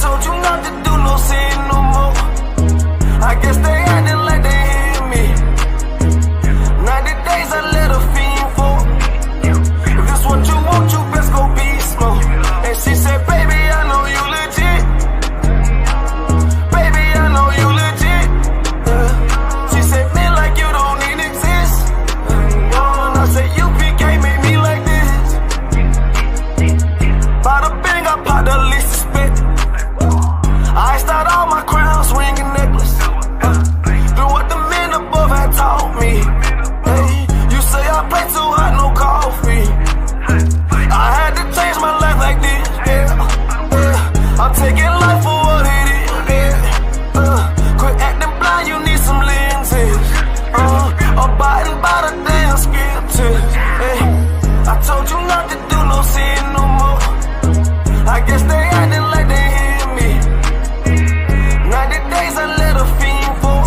told you not to do no sin no more. I guess they acting like they hear me. 90 days I let a fiend for. If this what you want, you best go beast mode. And she said, baby, I know you legit. Baby, I know you legit. She said, man, like you don't even exist. And I said, UPK made me like this. Bada bing, I popped the least suspect. I start all my crowns, ring and necklace. Do what the men above had taught me. Hey, you say I play too hot, no coffee. I had to change my life like this. Yeah. I'm taking life for what it is. Yeah. Quit acting blind, you need some lenses. Abiding by the damn scriptures. Hey, I told you not to do no sin no more. I guess they acting like they hear me. 90 days I let a fiend for.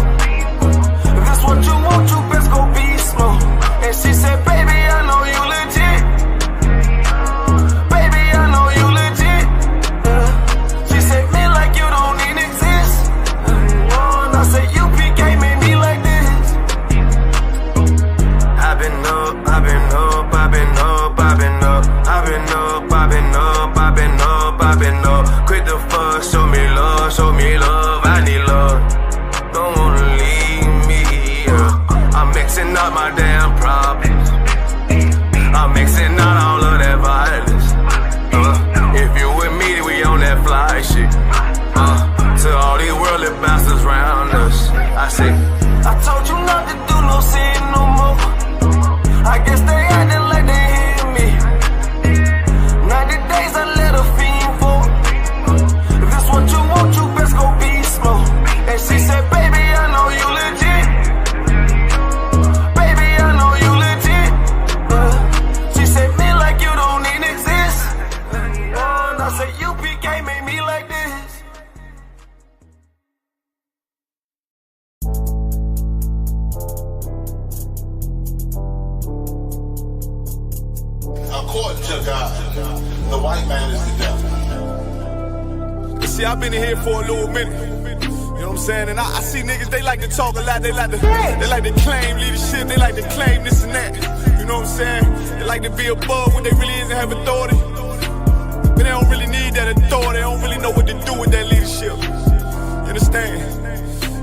If this what you want, you best go beast mode. And she said, baby, I know you legit. Baby, I know you legit. She said, man, like you don't even exist. And I said, UPK made me like this. I've been up, I've been up, I've been up, I've been up. I've been up, I've been up, I've been up, I've been up. Quit the fuck, show me love, show me love. I need love. Don't wanna leave me. I'm mixing up my damn problems. I'm mixing out all of that violence. If you with me, we on that fly shit. To all these worldly bastards round us, I say, I told you not to do no sin no more. I guess they acting like they hear me. 90 days I let a fiend for. If this what you want, you best go beast mode. And she said, baby, I know you legit. Baby, I know you legit. She said, man, like you don't even exist. And I said, UPK made me like this. According to God, the white man is the devil. See, I've been in here for a little minute. You know what I'm saying? And I see niggas, they like to talk a lot. They like to claim leadership. They like to claim this and that. You know what I'm saying? They like to be above what they really is and have authority. But they don't really need that authority. They don't really know what to do with that leadership. You understand?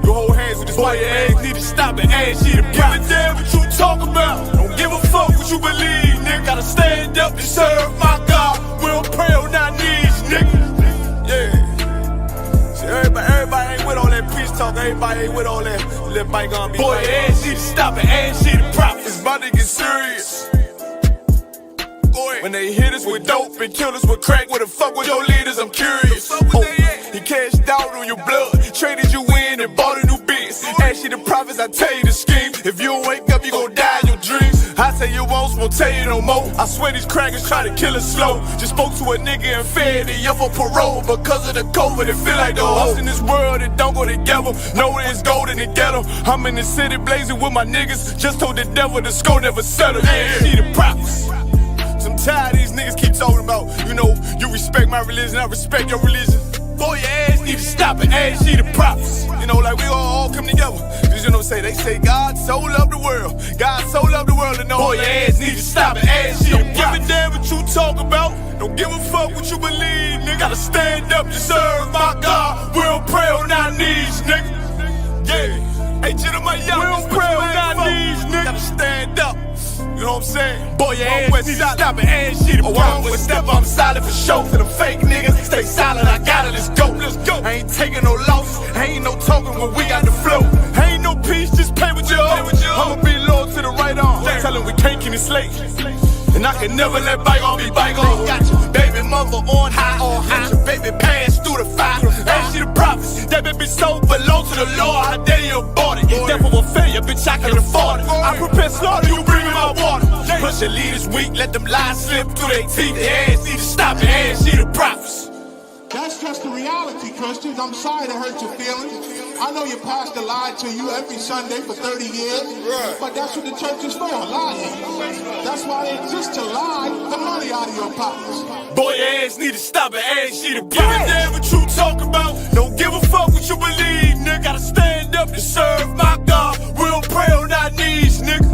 You hold hands with this boy, your ass need to stop and ask you to give a damn what you talk about. Don't give a fuck what you believe, nigga. Gotta stand up and serve my God. We don't pray on our knees, nigga. Yeah. See, everybody ain't with all that peace talk. Everybody ain't with all that. Let bygone be. Boy, your ass need to stop and ask you to profit. It's about to get serious. When they hit us with dope and kill us with crack, where the fuck with your leaders? I'm curious. He cashed out on your blood, traded you in and bought a new biz. Ask you the prophets, I tell you the scheme. If you don't wake up, you gon' die in your dreams. I say you won't tell you no more. I swear these crackers try to kill us slow. Just spoke to a nigga and fed it up for parole. Because of the COVID, it feel like the hoes in this world that don't go together. Know it's gold in the ghetto. I'm in the city blazing with my niggas. Just told the devil the score never settle. Yeah, see the prophets. I'm tired of these niggas keep talking about, you know, you respect my religion, I respect your religion. Boy, your ass need to stop and ask you the prophets. You know, like we all come together. Cause you know, they say God so loved the world. God so loved the world and know. Boy, your ass need to stop and ask you the prophets. Don't give a damn what you talk about. Don't give a fuck what you believe, nigga. Gotta stand up to serve my God. We don't pray on our knees, nigga. Yeah. Hey, Jeremiah, we don't pray on our knees, nigga. Gotta stand up. You know what I'm saying? Boy, your ass need to stop and ask shit. Oh, I'm with step, I'm solid for show. For them fake niggas, stay silent, I got it, let's go. I ain't taking no losses, ain't no talking when we got the flow. Ain't no peace, just pay with your own. I'ma be loyal to the right arm. Tell him we can't keep it slate. And I can never let bygone be bygone. Got your baby mother on high, got your baby pants through the fire. Ain't she the prophets? That baby soul belong to the Lord. How dare you abort it? Devil will fail you, bitch, I can afford it. I prepare slaughter, you bring me my water. Push your leaders weak, let them lies slip through their teeth. Their ass need to stop and ask she the prophets. That's just the reality, Christians. I'm sorry to hurt your feelings. I know your pastor lied to you every Sunday for 30 years, but that's what the church is for, lying. That's why they exist, to lie the money out of your pockets. Boy, your ass need to stop and ask she the prophets. Give a damn what you talk about. Don't give a fuck what you believe, nigga. Gotta stand up to serve my God. We don't pray on our knees, nigga.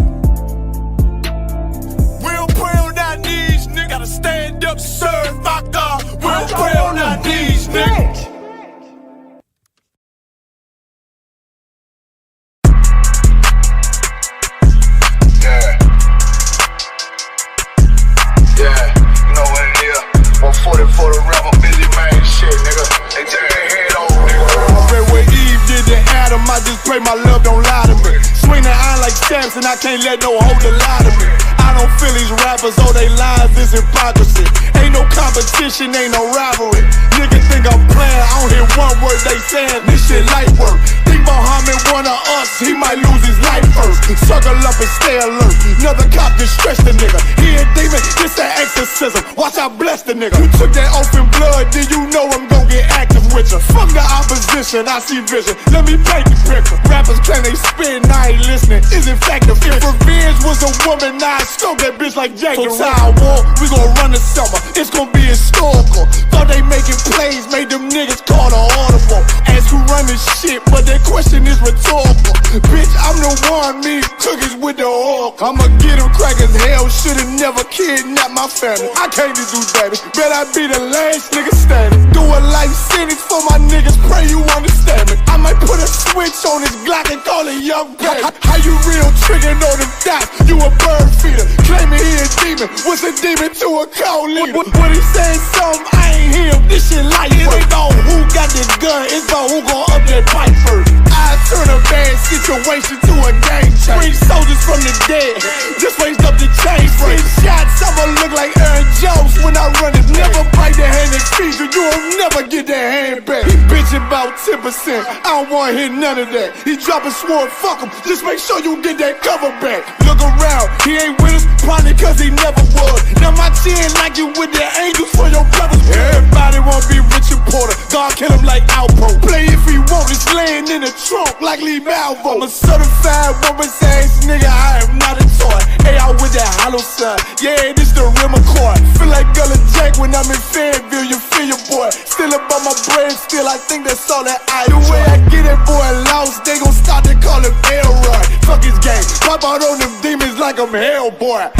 We don't pray on our knees, nigga. Gotta stand up to serve my God. We don't pray on our knees, nigga. For the rapper, busy man, shit, nigga. They take their head off, nigga. I pray what Eve did to Adam. I just pray my love don't lie to me. Swing the iron like stamps, and I can't let no holder lie to me. I don't feel these rappers, oh, they lies, this hypocrisy. Ain't no competition, ain't no rivalry. Niggas think I'm playing, I don't hear one word they saying. This shit light work. Think Muhammad one of us, he might lose his life first. Circle up and stay alert. Another cop just stress the nigga. He a demon, this an exorcism. Watch I bless the nigga. You took that open blood, then you know I'm gon' get active with you. Fuck the opposition, I see vision. Let me paint the picture. Rappers claim they spit and I ain't listening. Is in fact the If revenge was a woman, now I stroke that bitch like Jackie. So I war, we gon' run the summer. It's gon' be historical. Thought they making plays, made them niggas call the audible. Ask who run this shit, but that question is rhetorical. Bitch, I'm the one, me cookies with the oil. I'ma get them crackers, hell, should've never kidnapped my family. I can't do that. Bet I be the last nigga standing. Do a life sentence for my niggas, pray you understand me. I might put a switch on this Glock and call it young baby. How you real trigger know them dots? You a bird feeder, claiming he a demon. What's a demon to a cold leader? What he saying something, I ain't hear him. This shit light work. It ain't about who got this gun, it's about who gon' up that pipe first. I turn a bad situation to a game changer. Bring soldiers from the dead, just raised up the chain frame. Shots, I'ma look like Aaron Jones when I run it. Never bite the hand that feeds you, you'll never get that hand back. He bitch about 10%, I don't wanna hear none of that. He dropping sword, fuck him, just make sure you get that cover back. Look around, he ain't with us, probably cause he never was. Now my chin like you with the angels for your brothers. Everybody wanna be Richard Porter, God kill him like Alpo. Play if he want, it's laying in the trunk like Lee Malvo. I'm a certified woman's ass nigga, I am not a toy. Hey, out with that hollow side, yeah, this the real McCoy. Feel like Gullah Jack when I'm in Fayetteville, you feel your boy. Still about my brain, still I think that's all that I do. The way I get that boy lost, they gon' start to call him Elroy. Fuck his game, pop out on them demons like I'm Hellboy.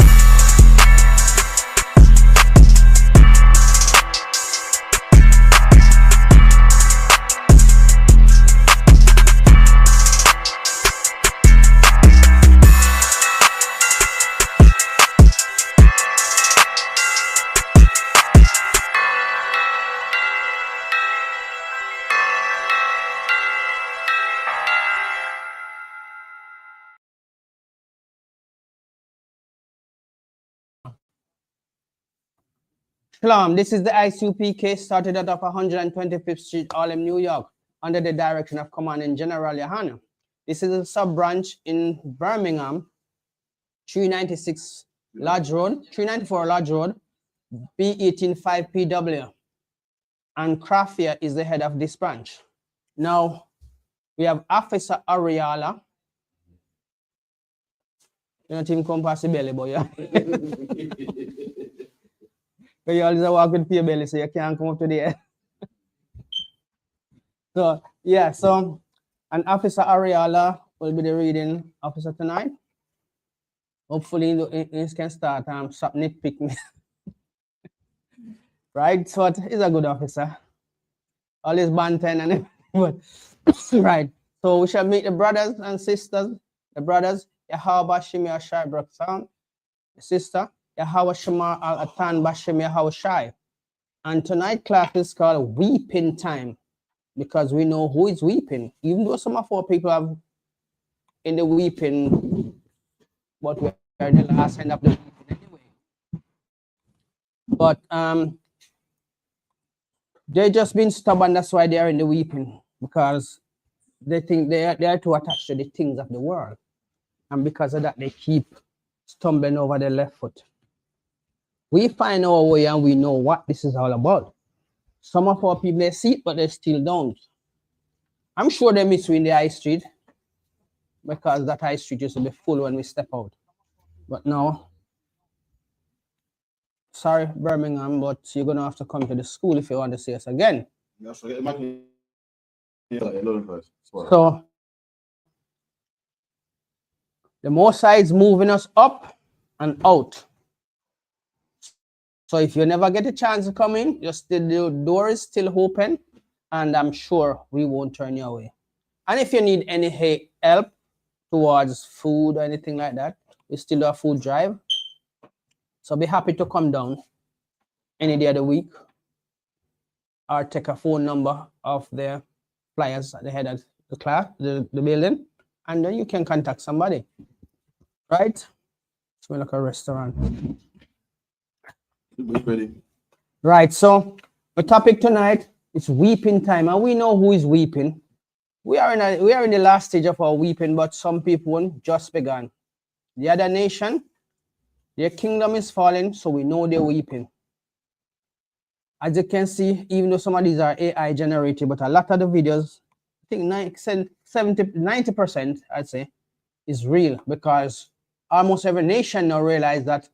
Shalom, this is the ISUPK started out of 125th Street, Harlem, New York, under the direction of Commandant General Yohana. This is a sub-branch in Birmingham, 396 Lodge Road, 394 Lodge Road, B185PW. And Craftier is the head of this branch. Now, we have Officer Ariala. You don't even come past the belly, boy. Yeah? But you always walk with your belly, so you can't come up to the air. So, yeah, so, and Officer Ariala will be the reading officer tonight. Hopefully, he can start stop nitpicking. Right? So, he's a good officer. All his banter and everything. Right. So, we shall meet the brothers and sisters. The brothers, Yahweh Shimei Shai Braksan. The sister, Yahweh Shemar Al-Atan Bashem Yahweh Shai. And tonight class is called Weeping Time, because we know who is weeping. Even though some of our people have in the weeping, but we are the last end of the weeping anyway. But they just been stubborn, that's why they are in the weeping, because they think they are too attached to the things of the world. And because of that, they keep stumbling over their left foot. We find our way and we know what this is all about. Some of our people, they see it, but they still don't. I'm sure they miss you in the high street, because that high street used to be full when we step out. But now, sorry, Birmingham, but you're going to have to come to the school if you want to see us again. That's right. So the Most High is moving us up and out. So if you never get a chance to come in, just the door is still open, and I'm sure we won't turn you away. And if you need any help towards food or anything like that, we still do a food drive. So be happy to come down any day of the week, or take a phone number of the flyers at the head of the class, the building, and then you can contact somebody. Right? Smell like a restaurant. Ready. Right, so the topic tonight is weeping time, and we know who is weeping. We are in the last stage of our weeping, but some people just began. The other nation, their kingdom is falling, so we know they're weeping. As you can see, even though some of these are AI generated, but a lot of the videos, I think 90%, I'd say, is real, because almost every nation now realize that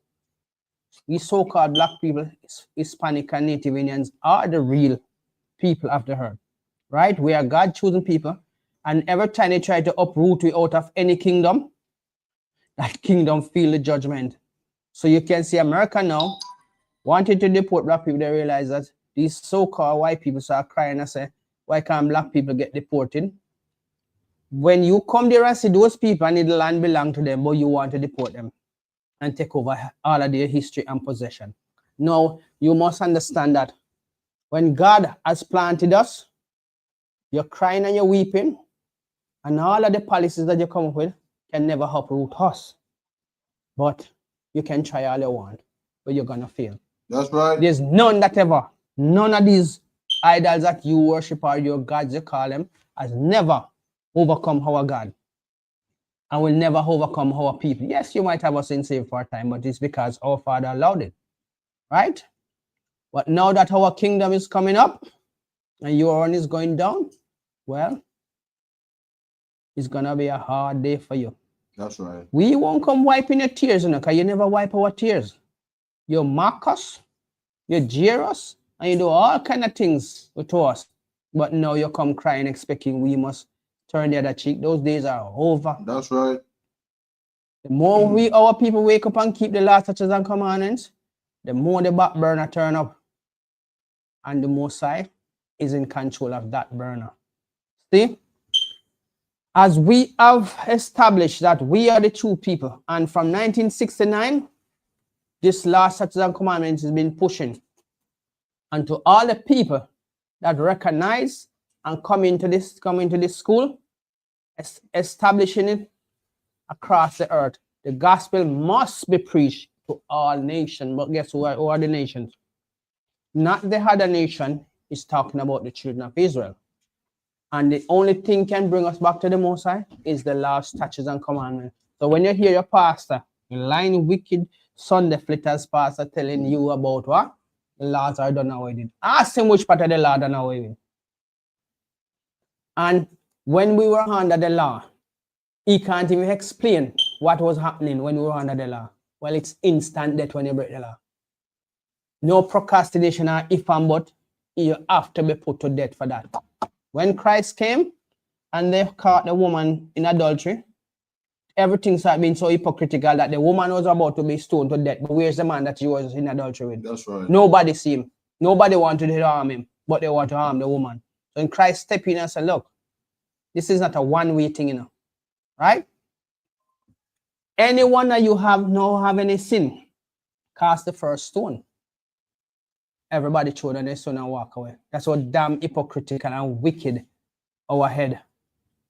we so-called black people, Hispanic and Native Indians, are the real people of the earth, right? We are God-chosen people, and every time they try to uproot you out of any kingdom, that kingdom feel the judgment. So you can see America now wanted to deport black people. They realize that these so-called white people start crying and say, why can't black people get deported? When you come there and see those people and the land belong to them, but you want to deport them and take over all of their history and possession. Now, you must understand that when God has planted us, you're crying and you're weeping, and all of the policies that you come up with can never uproot us. But you can try all you want, but you're going to fail. That's right. There's none of these idols that you worship or your gods, you call them, has never overcome our God, and will never overcome our people. Yes, you might have us in saved for a time, but it's because our Father allowed it, right? But now that our kingdom is coming up and your own is going down, well, it's gonna be a hard day for you. That's right. We won't come wiping your tears, because you never wipe our tears. You mock us, you jeer us, and you do all kind of things to us. But now you come crying, expecting we must turn the other cheek. Those days are over. That's right. The more our people wake up and keep the law, statutes, and commandments, the more the back burner turn up. And the Most High is in control of that burner. See? As we have established that we are the true people, and from 1969, this law, statutes, and commandments has been pushing. And to all the people that recognize and come into this school, establishing it across the earth, the gospel must be preached to all nations. But guess who are the nations? Not the other nation. Is talking about the children of Israel. And the only thing can bring us back to the Most High is the law, statutes, and commandments. So when you hear your pastor, lying, wicked, Sunday flitters pastor telling you about what? The laws are done away with. Ask him which part of the law done away with. And when we were under the law, he can't even explain what was happening when we were under the law. Well, it's instant death when you break the law. No procrastination or if and but. You have to be put to death for that. When Christ came and they caught the woman in adultery, everything started being so hypocritical that the woman was about to be stoned to death. But where's the man that she was in adultery with? That's right. Nobody see him. Nobody wanted to harm him, but they want to harm the woman. So when Christ stepped in and said, look, this is not a one-way thing, right? Anyone that you have any sin, cast the first stone. Everybody throw down their stone and walk away. That's what damn hypocritical and wicked our head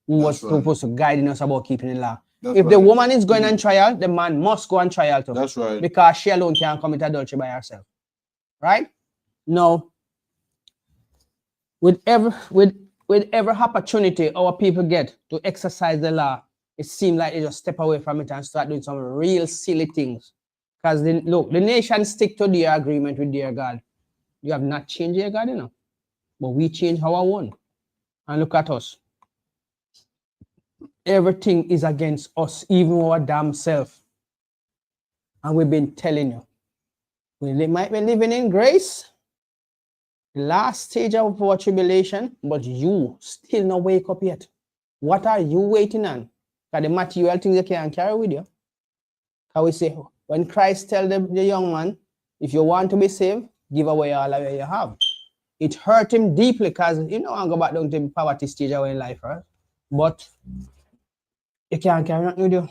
who was supposed to guide us about keeping the law. If the woman is going on trial, the man must go on trial too. That's right. Because she alone can't commit adultery by herself. Right? Now, with every opportunity our people get to exercise the law, it seems like they just step away from it and start doing some real silly things. Because look, the nation stick to their agreement with their God. You have not changed your God, but we change our own. And look at us. Everything is against us, even our damn self. And we've been telling you, we might be living in grace, The last stage of our tribulation, but you still not wake up yet. What are you waiting on? Because the material things you can't carry with you. How we say, when Christ tell the young man, if you want to be saved, give away all of what you have. It hurt him deeply because you know I go back down to the poverty stage away in life, right? But you can't carry nothing with you.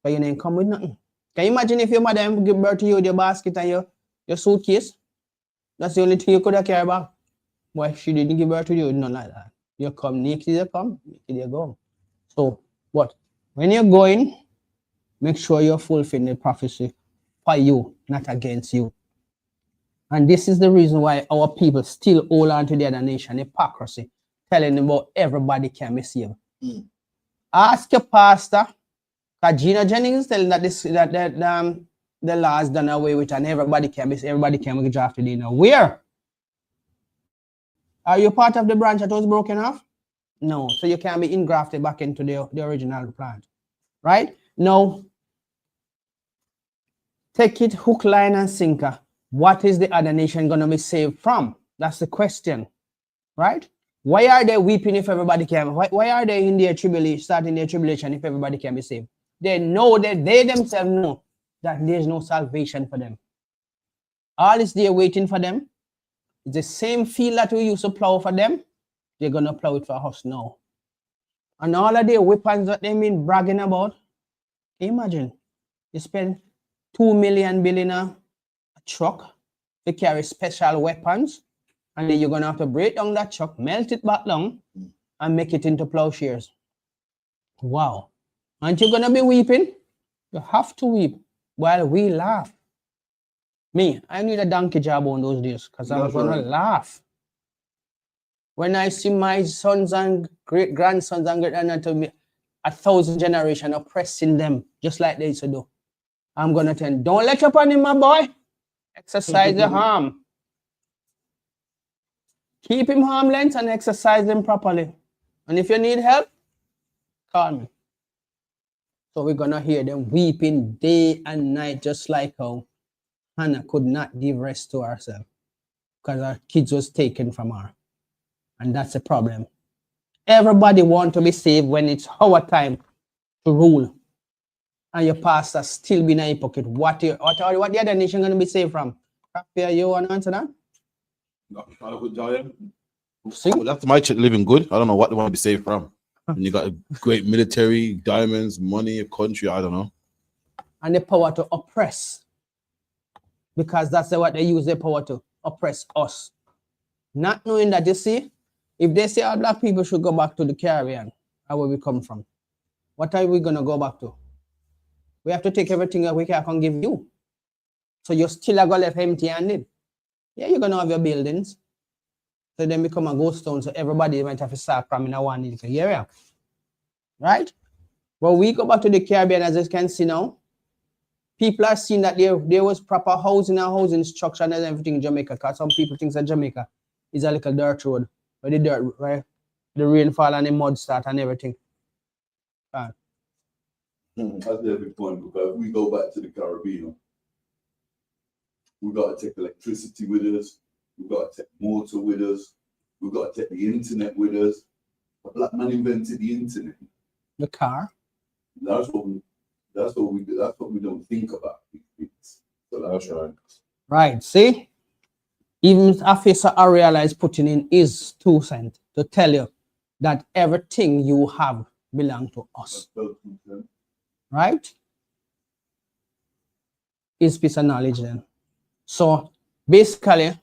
Because you didn't come with nothing. Can you imagine if your mother give birth to you with your basket and your suitcase? That's the only thing you could have carried back. Why she didn't give birth to you? None like that. You come naked, you come, naked you go. So what? When you're going, make sure you're fulfilling the prophecy for you, not against you. And this is the reason why our people still hold on to the other nation, hypocrisy, telling them about everybody can be saved. Ask your pastor, because Gina Jennings telling that the law is done away with and everybody can be drafted in. Where? Are you part of the branch that was broken off? No. So you can be engrafted back into the original plant. Right? Now, take it hook, line, and sinker. What is the other nation going to be saved from? That's the question. Right? Why are they weeping if everybody can? Why are they in their tribulation, starting their tribulation if everybody can be saved? They know that they themselves know that there's no salvation for them. All is there waiting for them. It's the same field that we used to plow for them. They're going to plow it for us now. And all of the weapons that they've been bragging about, imagine, you spend $2 billion a truck to carry special weapons, and then you're going to have to break down that truck, melt it back down, and make it into plowshares. Wow. Aren't you going to be weeping? You have to weep while we laugh. Me, I need a donkey job on those days because I'm going to laugh. When I see my sons and great-grandsons and great-grandson to me, 1,000 generations oppressing them just like they used to do, I'm going to tell them, don't let up on him, my boy. Exercise your arm. Keep him harmless and exercise him properly. And if you need help, call me. So we're going to hear them weeping day and night, just like how Hannah could not give rest to herself because her kids was taken from her. And that's the problem. Everybody want to be saved when it's our time to rule. And your pastor still being a hypocrite. What the other nation going to be saved from? You want to answer that? That's my church living good. I don't know what they want to be saved from. And you got a great military, diamonds, money, a country, I don't know. And the power to oppress. Because that's what they use their power to oppress us. Not knowing that, you see, if they say all black people should go back to the Caribbean, where we come from, what are we going to go back to? We have to take everything that we can give you. So you're still going to left empty-handed. Yeah, you're going to have your buildings. So then become a ghost town, so everybody might have to start from in a one little area. Right? But we go back to the Caribbean, as you can see now, people are seeing that there was proper housing and housing structure and everything in Jamaica, because some people think that Jamaica is a little dirt road, where the dirt, right? The rainfall and the mud start and everything. That's a big point, because if we go back to the Caribbean, we got to take electricity with us, we got to take water with us, we got to take the internet with us. The black man invented the internet. The car. That's what we don't think about these things. So that's right. Right, see? Even Officer Ariel is putting in his 2 cents to tell you that everything you have belongs to us. Right? Is piece of knowledge then. So basically,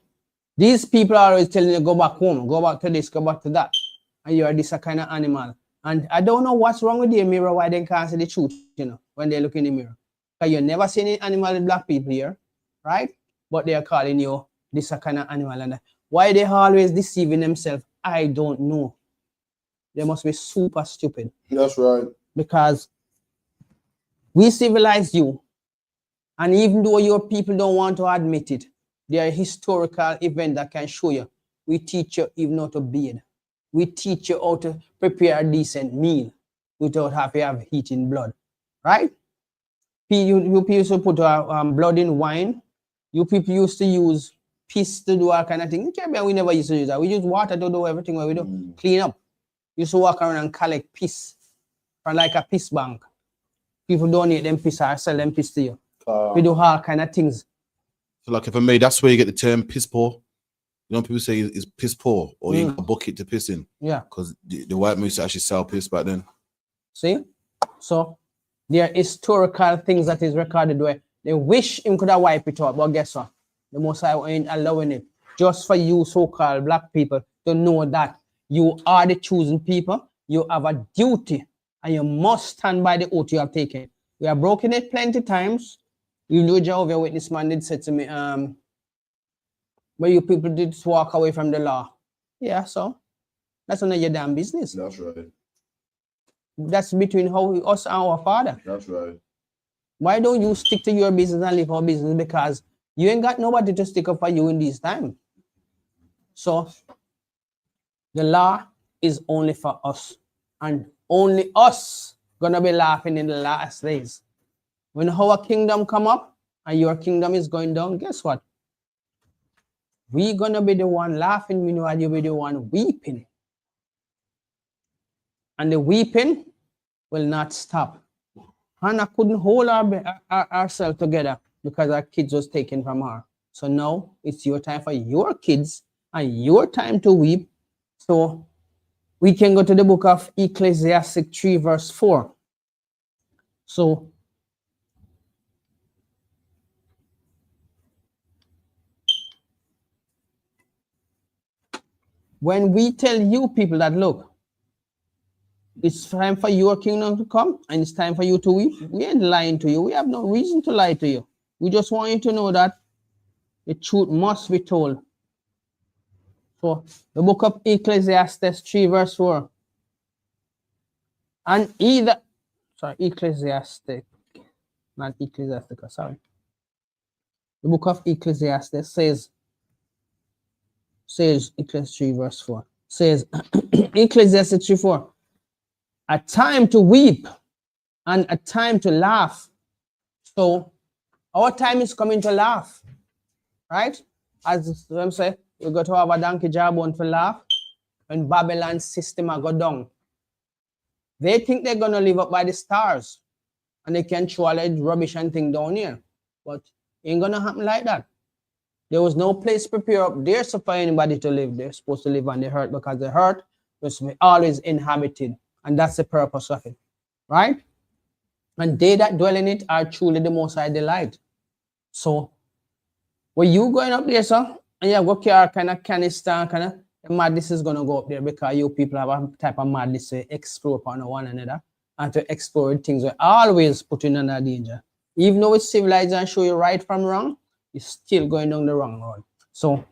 these people are always telling you go back home, go back to this, go back to that. And you are this kind of animal. And I don't know what's wrong with the mirror, why they can't see the truth, you know, when they look in the mirror. Because you never see any animal with black people here, right? But they are calling you this kind of animal. And why they always deceiving themselves, I don't know. They must be super stupid. That's right. Because we civilize you. And even though your people don't want to admit it, there are historical events that can show you. We teach you even how to bathe. We teach you how to prepare a decent meal without having to have heat in blood, right? You people used to put blood in wine. You people used to use piss to do all kind of things. In Caribbean, we never used to use that. We use water to do everything what we do. Clean up. We used to walk around and collect piss from like a piss bank. People donate them piss or sell them piss to you. We do all kind of things. So like if I may, that's where you get the term piss poor. You know, people say it's piss poor or you got a bucket to piss in. Yeah. Because the white man used to actually sell piss back then. See? So there are historical things that is recorded where they wish him could have wiped it out, but guess what? The Most High ain't allowing it. Just for you so-called black people to know that you are the chosen people, you have a duty, and you must stand by the oath you have taken. We have broken it plenty times. You know, Jehovah's Witness man did say to me, but you people did walk away from the law. Yeah, so that's none of your damn business. That's right. That's between us and our Father. That's right. Why don't you stick to your business and live our business? Because you ain't got nobody to stick up for you in this time. So the law is only for us, and only us gonna be laughing in the last days. When our kingdom come up and your kingdom is going down, guess what? We gonna be the one laughing, meanwhile you be the one weeping. And the weeping will not stop. Hannah couldn't hold ourselves together because our kids was taken from her. So now it's your time for your kids and your time to weep. So we can go to the book of Ecclesiastes 3 verse 4. So when we tell you people that, look, it's time for your kingdom to come and it's time for you to weep, we ain't lying to you. We have no reason to lie to you. We just want you to know that the truth must be told. So the book of Ecclesiastes 3 verse 4. And either, sorry, Ecclesiastic, not Ecclesiastica, sorry. The book of Ecclesiastes says Ecclesiastes 3 verse 4, says Ecclesiastes 3 4, a time to weep and a time to laugh. So our time is coming to laugh, right? As them say, we got to have a donkey jawbone to laugh when Babylon's system go down. They think they're gonna live up by the stars and they can throw all that rubbish and thing down here, but it ain't gonna happen like that. There was no place prepared up there so for anybody to live. They're supposed to live on the earth because the earth was always inhabited, and that's the purpose of it, right? And they that dwell in it are truly the Most High delight. So when you going up there, sir, and you have got your kind of canister, kind of madness is gonna go up there because you people have a type of madness to explore upon one another and to explore things that always put you in under danger. Even though it's civilized and show you right from wrong, you're still going down the wrong road. So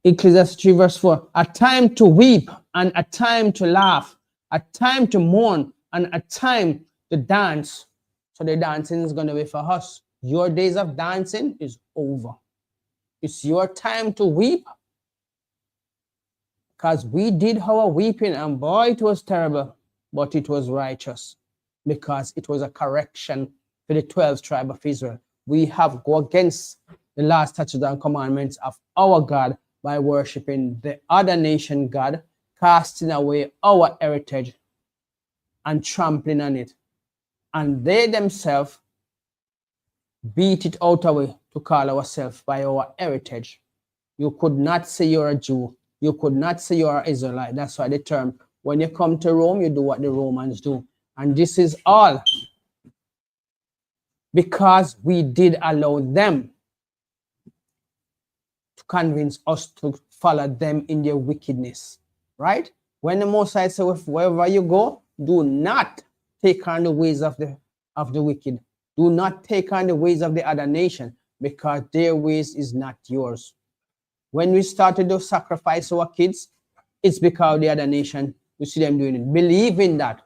Ecclesiastes 3 verse 4, a time to weep and a time to laugh, a time to mourn and a time to dance. So the dancing is going to be for us. Your days of dancing is over. It's your time to weep, because we did our weeping and boy, it was terrible, but it was righteous because it was a correction for the 12 tribes of Israel. We have go against the last statutes and commandments of our God by worshiping the other nation God, casting away our heritage and trampling on it. And they themselves beat it out away to call ourselves by our heritage. You could not say you're a Jew. You could not say you're an Israelite. That's why the term, when you come to Rome, you do what the Romans do. And this is all because we did allow them to convince us to follow them in their wickedness, right? When the Most High says, wherever you go, do not take on the ways of the wicked. Do not take on the ways of the other nation, because their ways is not yours. When we started to sacrifice our kids, it's because the other nation, we see them doing it. Believing that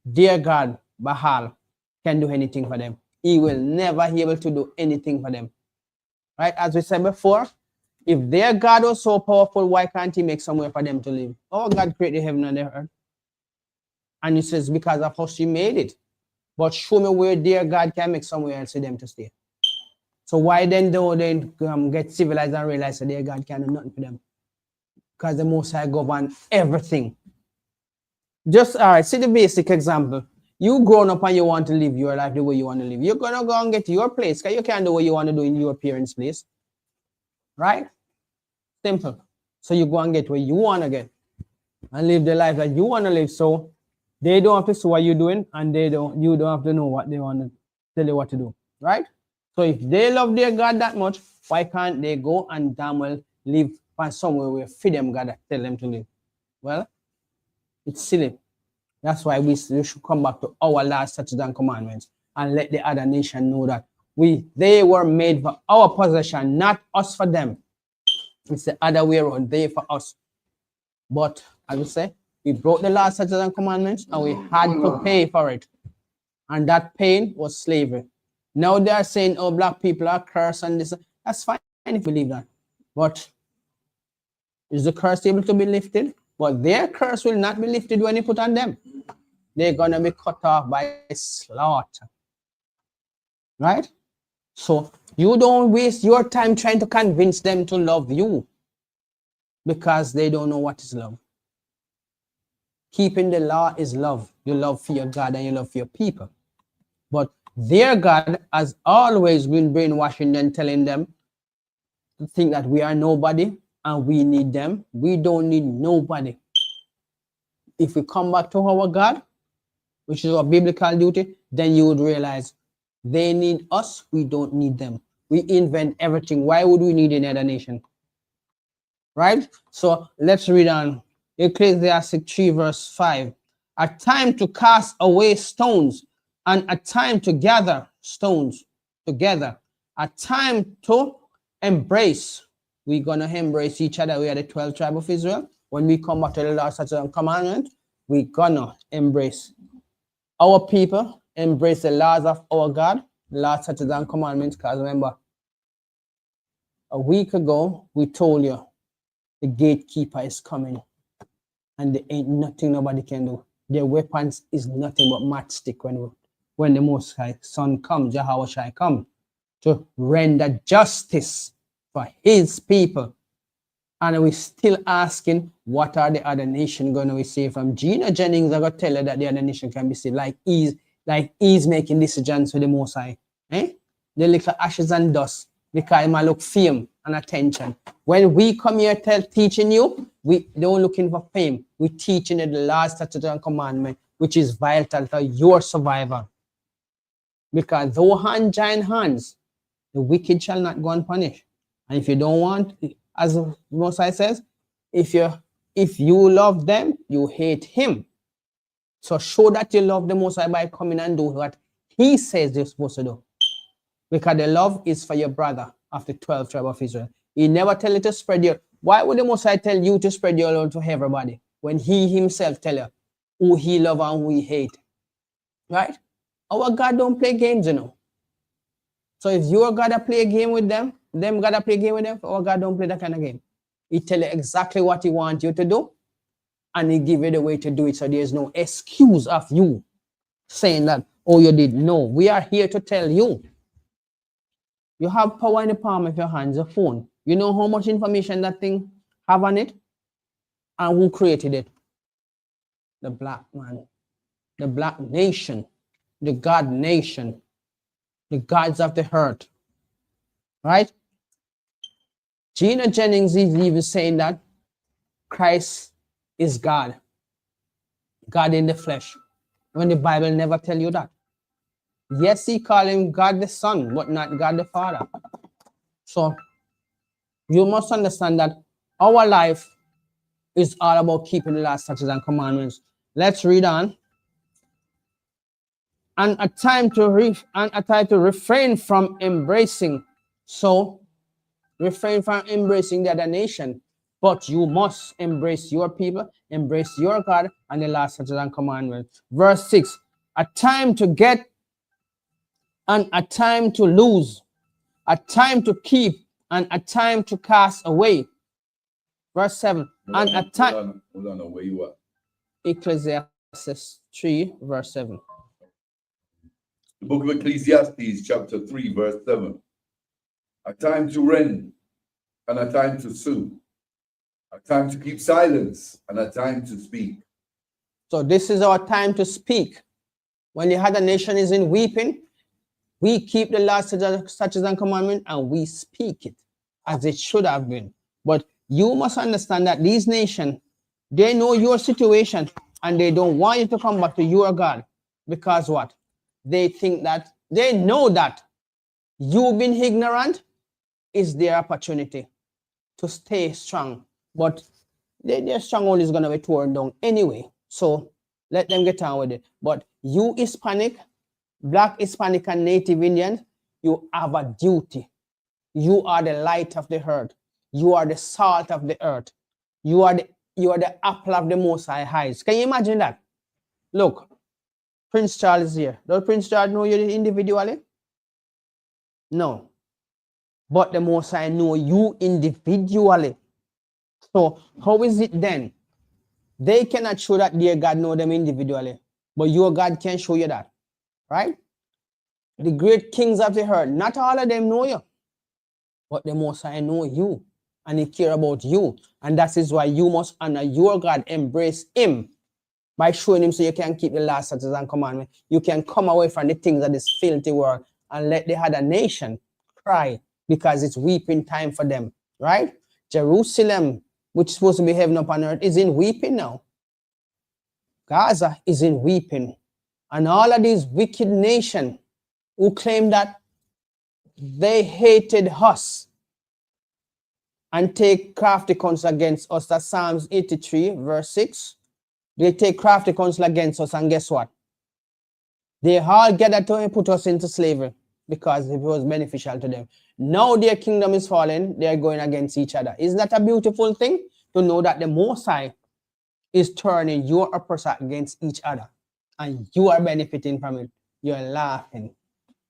their God, Baal, can do anything for them. He will never be able to do anything for them. Right? As we said before, if their God was so powerful, why can't he make somewhere for them to live? Oh, God created heaven and the earth. And he says, because of us, he made it. But show me where their God can make somewhere else for them to stay. So why then don't they get civilized and realize that their God can do nothing for them? Because the Most High govern everything. Just all right, see the basic example. You grown up and you want to live your life the way you want to live. You're gonna go and get your place, because you can't do what you want to do in your parents' place. Right? Simple. So you go and get what you want to get and live the life that you want to live. So they don't have to see what you're doing, and you don't have to know what they want to tell you what to do. Right? So if they love their God that much, why can't they go and damn well live find somewhere where feed them God that tell them to live? Well, it's silly. That's why we should come back to our laws, statutes, and commandments, and let the other nation know that they were made for our possession, not us for them. It's the other way around, they for us. But as we say, we broke the laws, statutes, and commandments, and we had to pay for it. And that pain was slavery. Now they are saying, oh, black people are cursed and this. That's fine if you believe that. But is the curse able to be lifted? But their curse will not be lifted when you put on them. They're going to be cut off by slaughter. Right? So you don't waste your time trying to convince them to love you, because they don't know what is love. Keeping the law is love. You love for your God and you love for your people. But their God has always been brainwashing them, telling them to think that we are nobody and we need them. We don't need nobody. If we come back to our God, which is our biblical duty, then you would realize they need us, we don't need them. We invent everything. Why would we need any other nation? Right? So let's read on Ecclesiastes 3 verse 5. A time to cast away stones, and a time to gather stones together. A time to embrace. We're going to embrace each other. We are the 12 tribes of Israel. When we come back to the law, statutes, and commandment, we're going to embrace our people, embrace the laws of our God, laws, statutes, and commandments. Because remember, a week ago, we told you the gatekeeper is coming, and there ain't nothing nobody can do. Their weapons is nothing but matchstick when the Most High Son comes, Yahweh shall come to render justice for his people. And we're still asking, what are the other nations going to receive from? Gina Jennings, I got to tell her that the other nation can be saved, like he's making decisions for the Most High. The little ashes and dust, because it might look fame and attention. When we come here teaching you, we don't looking for fame. We're teaching you the laws, statutes, and commandment, which is vital to your survival. Because though hand join hands, the wicked shall not go unpunished. And if you don't want, as the Most High says, if you love them, you hate him. So show that you love the Most High by coming and do what he says you're supposed to do. Because the love is for your brother of the 12 tribes of Israel. He never tell you to spread your... Why would the Most High tell you to spread your love to everybody when he himself tell you who he love and who he hate? Right? Our God don't play games, you know. So if your God play a game with them God play a game with them, our God don't play that kind of game. He tell you exactly what he wants you to do, and he give you the way to do it. So there's no excuse of you saying that, oh, you did. No, we are here to tell you. You have power in the palm of your hands, your phone. You know how much information that thing have on it? And who created it? The black man, the black nation, the God nation, the gods of the earth. Right? Gina Jennings is even saying that Christ is God. God in the flesh. When the Bible never tell you that. Yes, he call him God the Son, but not God the Father. So you must understand that our life is all about keeping the last statutes and commandments. Let's read on. And a time to refrain from embracing. So refrain from embracing the other nation. But you must embrace your people, embrace your God, and the last statutes and commandments. Verse 6. A time to get and a time to lose, a time to keep and a time to cast away. Verse 7. And a time. Hold on, where you at? Ecclesiastes 3, verse 7. The book of Ecclesiastes, chapter 3, verse 7. a time to rend, and a time to sue, a time to keep silence, and a time to speak. So this is our time to speak. When the other nation is in weeping, we keep the laws, statutes, and commandments, and we speak it as it should have been. But you must understand that these nations, they know your situation, and they don't want you to come back to your God. Because what? They think that, they know that you being ignorant is their opportunity to stay strong. But their stronghold is going to be torn down anyway. So let them get on with it. But you Hispanic, Black, Hispanic, and Native Indians, you have a duty. You are the light of the earth. You are the salt of the earth. You are the apple of the Most High eyes. Can you imagine that? Look, Prince Charles is here. Does Prince Charles know you individually? No. But the Most High know you individually. So how is it then? They cannot show that their God know them individually, but your God can show you that, right? The great kings of the earth, not all of them know you, but the Most High know you, and He care about you, and that is why you must honor your God, embrace Him by showing Him so you can keep the laws, statutes, and commandments. You can come away from the things of this filthy world and let the other nation cry because it's weeping time for them, right? Jerusalem, which is supposed to be heaven upon earth, is in weeping now. Gaza is in weeping. And all of these wicked nations who claim that they hated us and take crafty counsel against us. That's Psalms 83, verse 6. They take crafty counsel against us, and guess what? They all gathered to put us into slavery because it was beneficial to them. Now their kingdom is falling, they're going against each other. Isn't that a beautiful thing? To know that the Most High is turning your oppressor against each other, and you are benefiting from it. You're laughing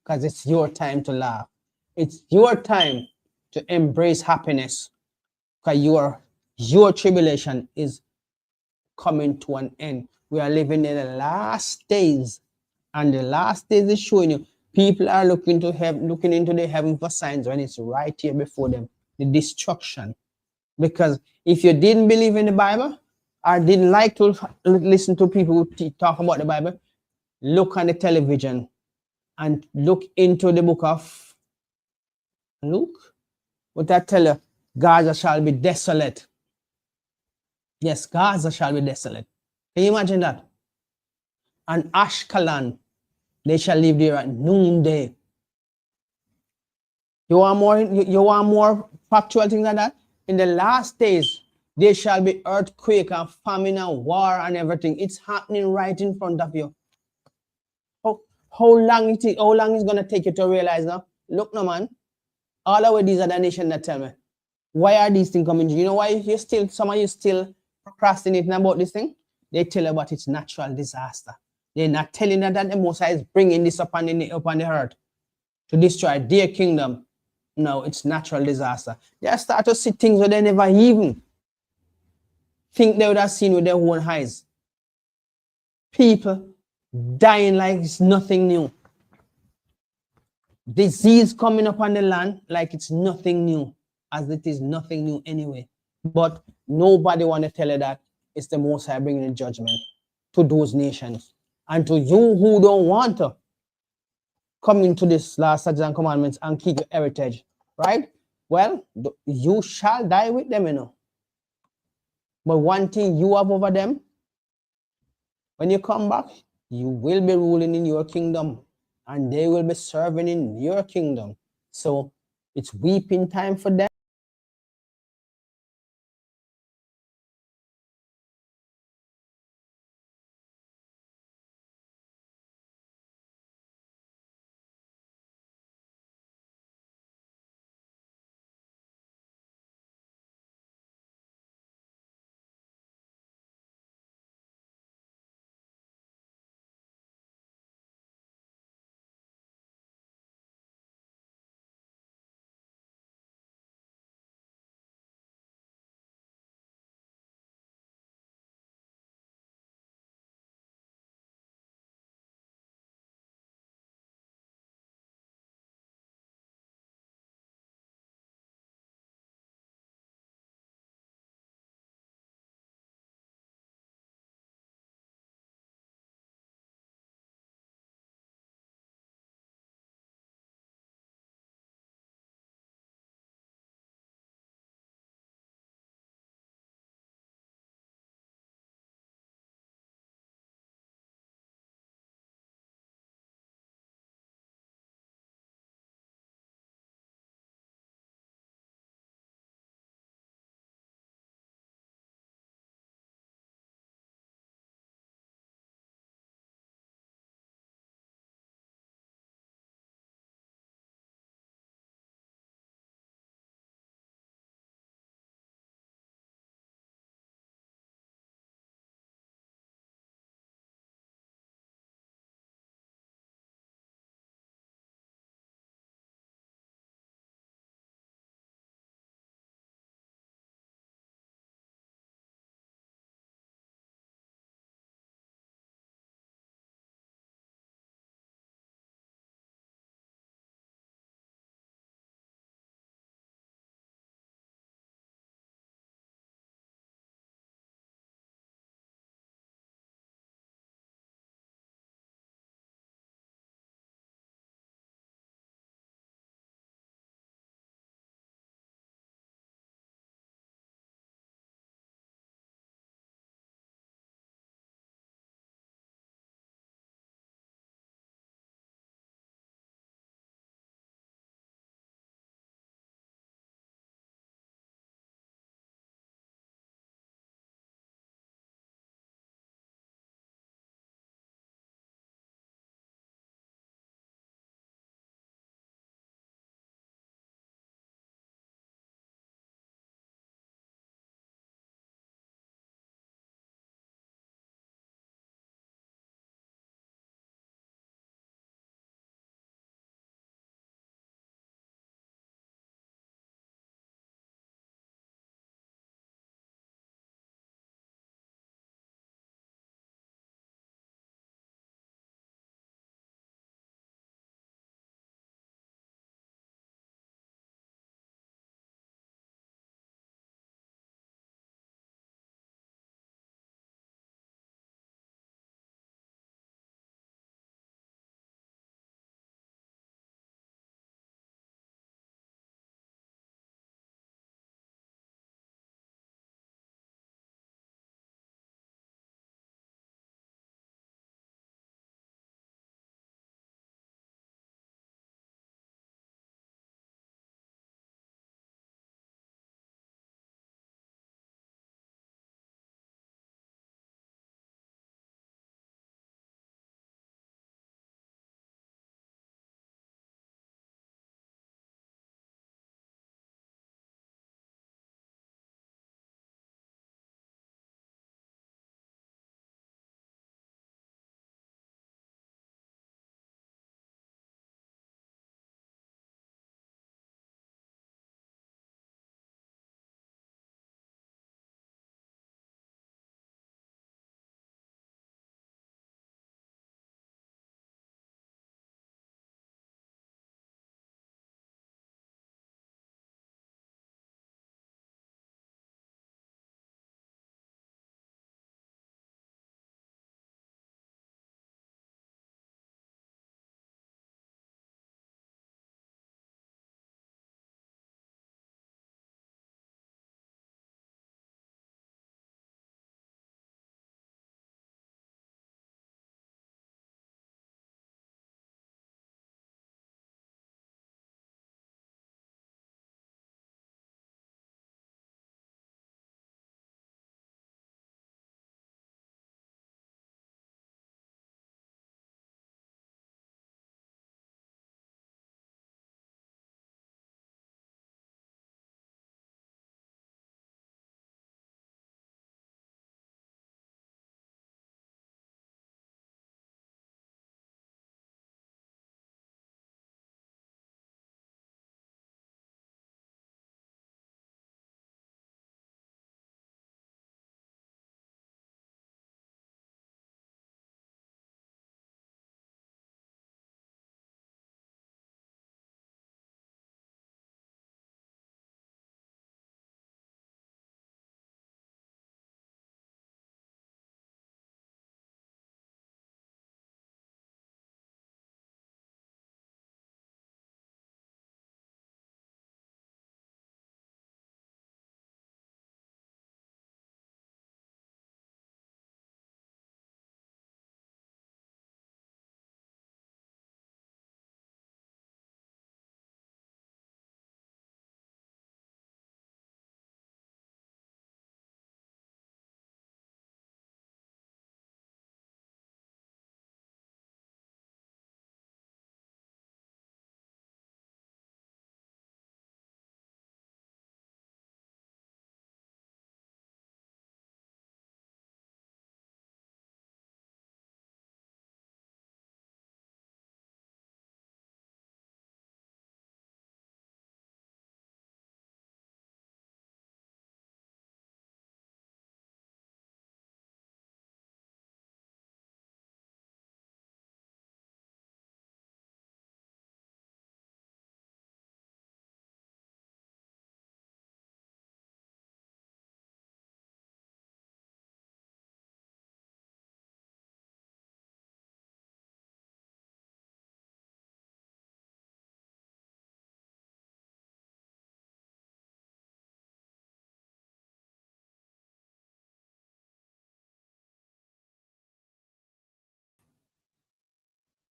because it's your time to laugh. It's your time to embrace happiness because your tribulation is coming to an end. We are living in the last days, and the last days is showing you people are looking to heaven, looking into the heaven for signs when it's right here before them, the destruction. Because if you didn't believe in the Bible or didn't like to listen to people who talk about the Bible, look on the television and look into the book of Luke. What I tell you, Gaza shall be desolate. Yes, Gaza shall be desolate. Can you imagine that? And Ashkelon, they shall live there at noonday. You want more factual things than that? In the last days, there shall be earthquake and famine and war and everything. It's happening right in front of you. How long is gonna take you to realize now? Look, no man. All of these other nations that tell me, why are these things coming? You know why some of you still procrastinating about this thing? They tell you about its natural disaster. They're not telling you that the Most High is bringing this upon the earth to destroy their kingdom. No, it's natural disaster. They start to see things that they never even think they would have seen with their own eyes. People dying like it's nothing new. Disease coming up on the land like it's nothing new, as it is nothing new anyway. But nobody want to tell you that it's the Most High bringing the judgment to those nations. And to you who don't want to come into this last statutes and commandments and keep your heritage, right? Well, you shall die with them, you know. But one thing you have over them, when you come back, you will be ruling in your kingdom and they will be serving in your kingdom. So it's weeping time for them.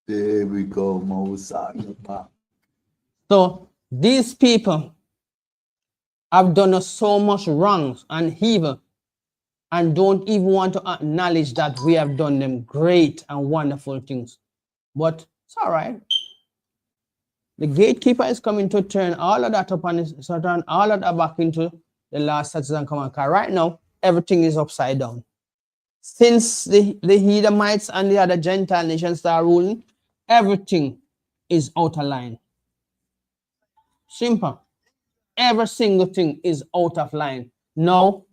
There we go, Moses. So these people have done us so much wrongs and evil and don't even want to acknowledge that we have done them great and wonderful things. But it's all right. The gatekeeper is coming to turn all of that up and turn all of that back into the last statutes and commandments. Because right now, everything is upside down. Since the Edomites and the other Gentile nations start ruling, everything is out of line. Simple. Every single thing is out of line. Now,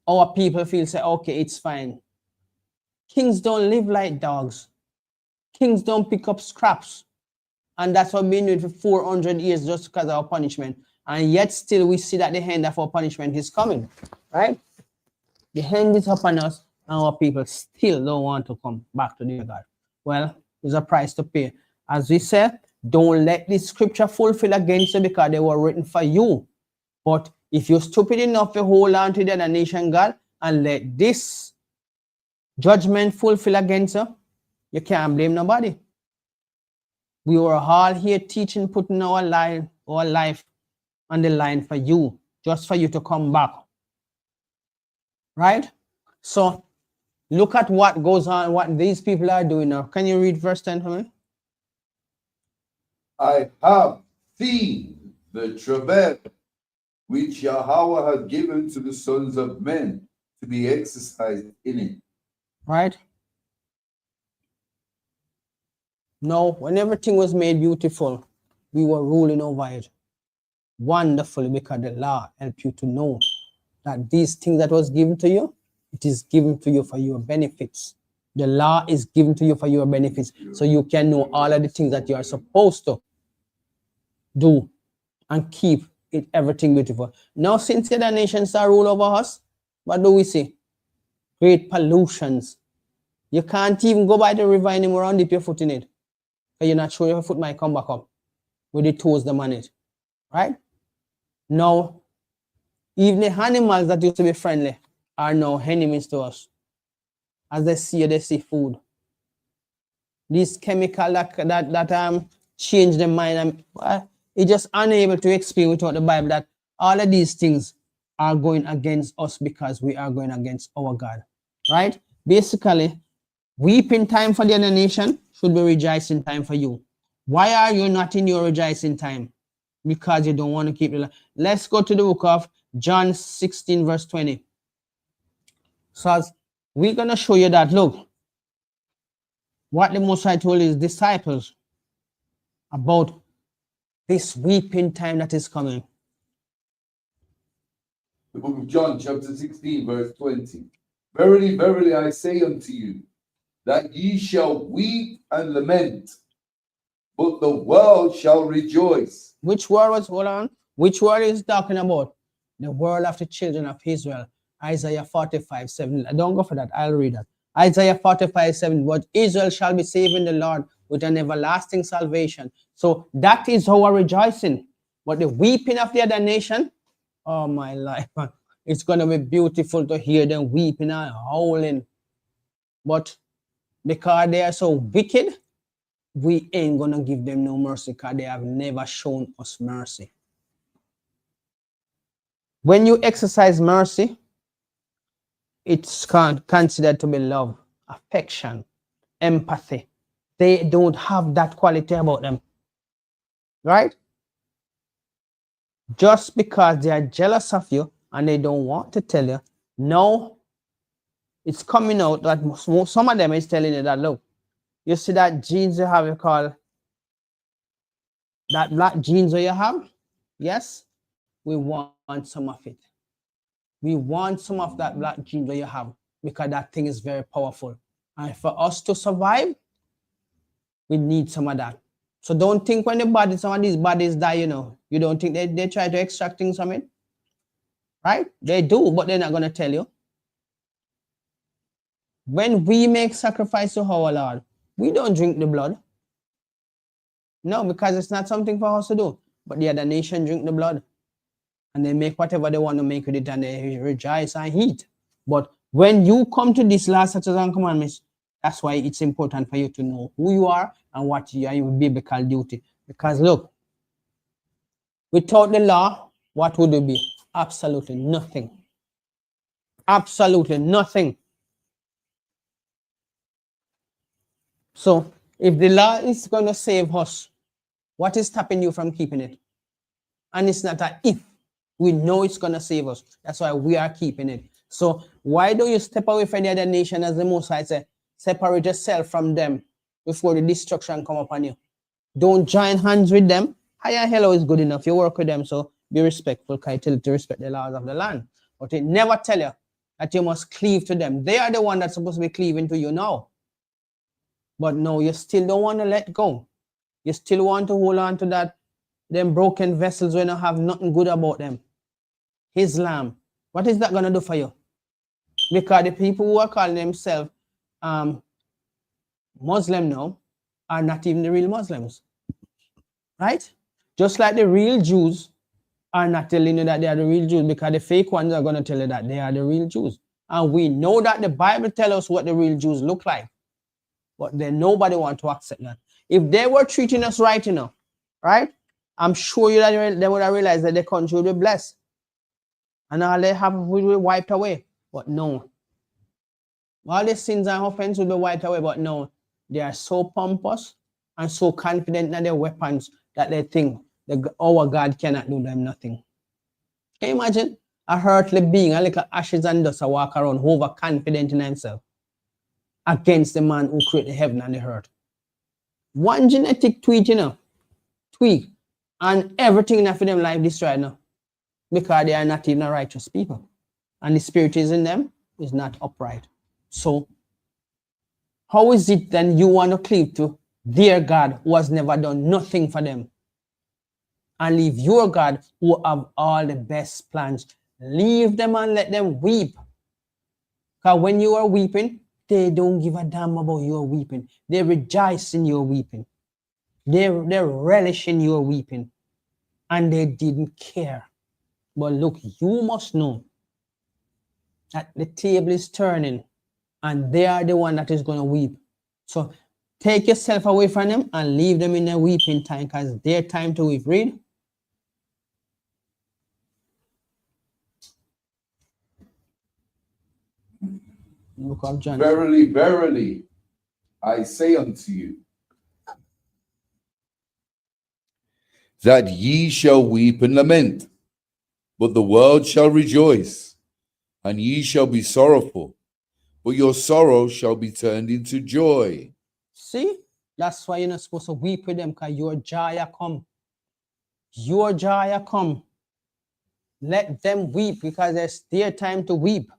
our people feel say, okay, it's fine. Kings don't live like dogs. Kings don't pick up scraps. And that's what we've been doing for 400 years just because of our punishment. And yet still we see that the end of our punishment is coming. Right? The hand is upon us and our people still don't want to come back to their God. Well, there's a price to pay. As we said, don't let this scripture fulfill against you because they were written for you. But if you're stupid enough to hold on to the other nation God and let this judgment fulfill against you, you can't blame nobody. We were all here teaching, putting our life on the line for you, just for you to come back. Right? So look at what goes on, what these people are doing now. Can you read verse 10 for me? I have seen the travail which Yahweh had given to the sons of men to be exercised in it. Right? No, when everything was made beautiful, we were ruling over it wonderfully because the law helped you to know that these things that was given to you, it is given to you for your benefits. The law is given to you for your benefits, so you can know all of the things that you are supposed to do and keep it everything beautiful. Now, since the other nations are rule over us, what do we see? Great pollutions. You can't even go by the river anymore and dip your foot in it. You're not sure your foot might come back up with the toes them on it. Right? Now, even the animals that used to be friendly are now enemies to us. As they see food. These chemicals that change their mind, it's just unable to explain without the Bible that all of these things are going against us because we are going against our God. Right? Basically, weeping time for the other nation should be rejoicing time for you. Why are you not in your rejoicing time? Because you don't want to keep it. Let's go to the book of John 16, verse 20. So we're going to show you that, look, what the Most High told his disciples about this weeping time that is coming. The book of John, chapter 16, verse 20. Verily, verily, I say unto you, that ye shall weep and lament, but the world shall rejoice. Which world was, hold on, which world is talking about? The world of the children of Israel. Isaiah 45, 7. Don't go for that, I'll read that. Isaiah 45, 7. But Israel shall be saved in the Lord with an everlasting salvation. So that is our rejoicing. But the weeping of the other nation, oh my life, it's going to be beautiful to hear them weeping and howling. But because they are so wicked, we ain't going to give them no mercy because they have never shown us mercy. When you exercise mercy, it's considered to be love, affection, empathy. They don't have that quality about them. Right? Just because they are jealous of you and they don't want to tell you, no, it's coming out that some of them is telling you that, look, you see that jeans you have, you call that black jeans that you have? Yes, we want some of it. We want some of that black jeans that you have because that thing is very powerful. And for us to survive, we need some of that. So don't think when some of these bodies die, you don't think they try to extract things from it. Right? They do, but they're not going to tell you. When we make sacrifice to our Lord, we don't drink the blood. No, because it's not something for us to do. But the other nation drink the blood. And they make whatever they want to make with it and they rejoice and eat. But when you come to this last statutes and commandments, That's why it's important for you to know who you are and what you are your biblical duty. Because look, without the law, what would it be? Absolutely nothing. Absolutely nothing. So if the law is going to save us, what is stopping you from keeping it? And it's not a if. We know it's going to save us. That's why we are keeping it. So why don't you step away from the other nation, as the Most High say, separate yourself from them before the destruction come upon you. Don't join hands with them. Hi and hello is good enough. You work with them, so be respectful. Because I tell you to respect the laws of the land. But it never tell you that you must cleave to them. They are the one that's supposed to be cleaving to you now. But no, you still don't want to let go. You still want to hold on to that, them broken vessels when you have nothing good about them. Islam. What is that going to do for you? Because the people who are calling themselves Muslim now are not even the real Muslims. Right? Just like the real Jews are not telling you that they are the real Jews, because the fake ones are going to tell you that they are the real Jews. And we know that the Bible tells us what the real Jews look like. But then nobody wants to accept that. If they were treating us right, right? I'm sure you that they would have realized that the country would be blessed. And all they have will be wiped away. But no. All the sins and offense will be wiped away. But no. They are so pompous and so confident in their weapons that they think our God cannot do them nothing. Can you imagine? A earthly being, a little ashes and dust, walk around overconfident in himself against the man who created the heaven and the earth. One genetic tweak, and everything in them life destroyed now. Because they are not even righteous people. And the spirit is in them is not upright. So, how is it then you want to cleave to their God who has never done nothing for them? And leave your God who have all the best plans. Leave them and let them weep. Because when you are weeping, they don't give a damn about your weeping. They rejoice in your weeping. They relish in your weeping. And they didn't care. But look, you must know that the table is turning and they are the one that is going to weep. So take yourself away from them and leave them in their weeping time, because their time to weep. Read. Book of John. Verily, verily, I say unto you, that ye shall weep and lament, but the world shall rejoice, and ye shall be sorrowful, but your sorrow shall be turned into joy. See, that's why you're not supposed to weep with them, because your joy come. Your joy come. Let them weep, because it's their time to weep.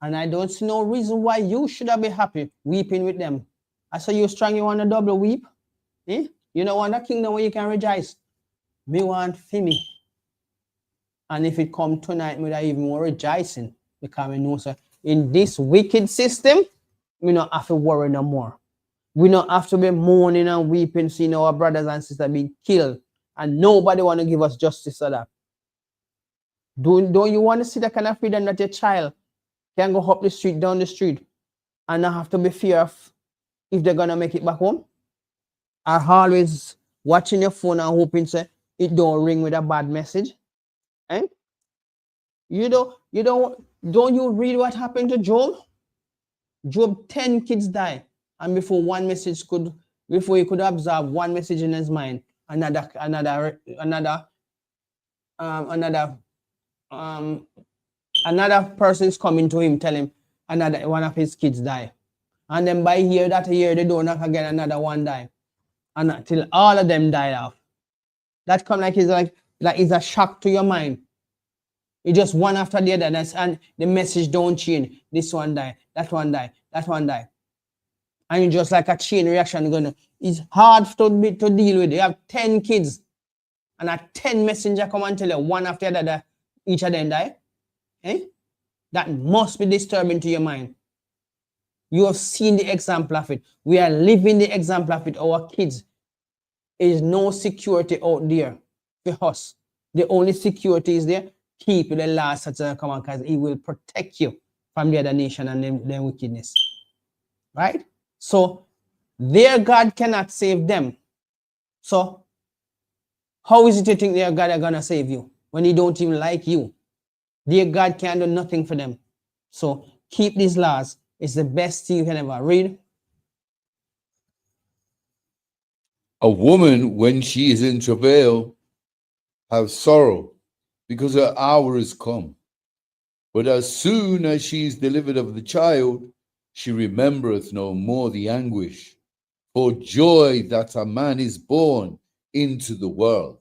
And I don't see no reason why you should have been happy weeping with them. I saw you strong, you want a double weep? Eh? You don't want a kingdom where you can rejoice. Me want for me. And if it come tonight, me that even more rejoicing. Because we know, sir, in this wicked system, we don't have to worry no more. We don't have to be mourning and weeping, seeing our brothers and sisters being killed. And nobody want to give us justice for that. Don't you want to see that kind of freedom that your child can go up the street, down the street, and not have to be fear of if they're going to make it back home? Are always watching your phone and hoping say it don't ring with a bad message? Eh? Don't you read what happened to Job? Job, 10 kids died, and before he could absorb one message in his mind, another person is coming to him, tell him one of his kids died. And then by year they don't knock again, another one die. And until all of them died off. That come like it's a shock to your mind. It's just one after the other, and the message don't change. This one die, that one die, that one die. And it's just like a chain reaction. It's hard to deal with. You have 10 kids, and a 10 messenger come and tell you one after the other, each of them die. Eh? That must be disturbing to your mind. You have seen the example of it. We are living the example of it. Our kids. There is no security out there for us. The only security is there. Keep the last such a command, because it will protect you from the other nation and their wickedness. right? So their God cannot save them. So how is it you think their God are gonna save you when he don't even like you? Their God can do nothing for them. So keep these laws. It's the best thing you can ever read. A woman, when she is in travail, have sorrow, because her hour is come. But as soon as she is delivered of the child, she remembereth no more the anguish, for joy that a man is born into the world.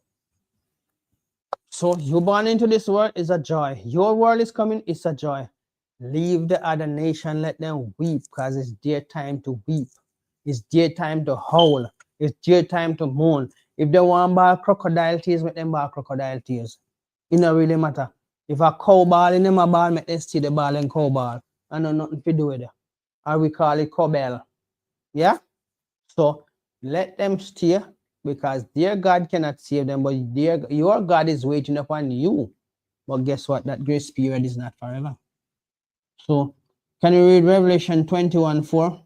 So you born into this world is a joy. Your world is coming, it's a joy. Leave the other nation, let them weep, because it's their time to weep. It's their time to howl. It's their time to mourn. If they want to buy crocodile tears, make them buy crocodile tears. It don't really matter. If a cow ball in them a ball, make them see the ball and cow ball. I know nothing to do with it. Or we call it cowbell. Yeah? So let them stay, because their God cannot save them, but your God is waiting upon you. But guess what? That grace period is not forever. So can you read Revelation 21:4?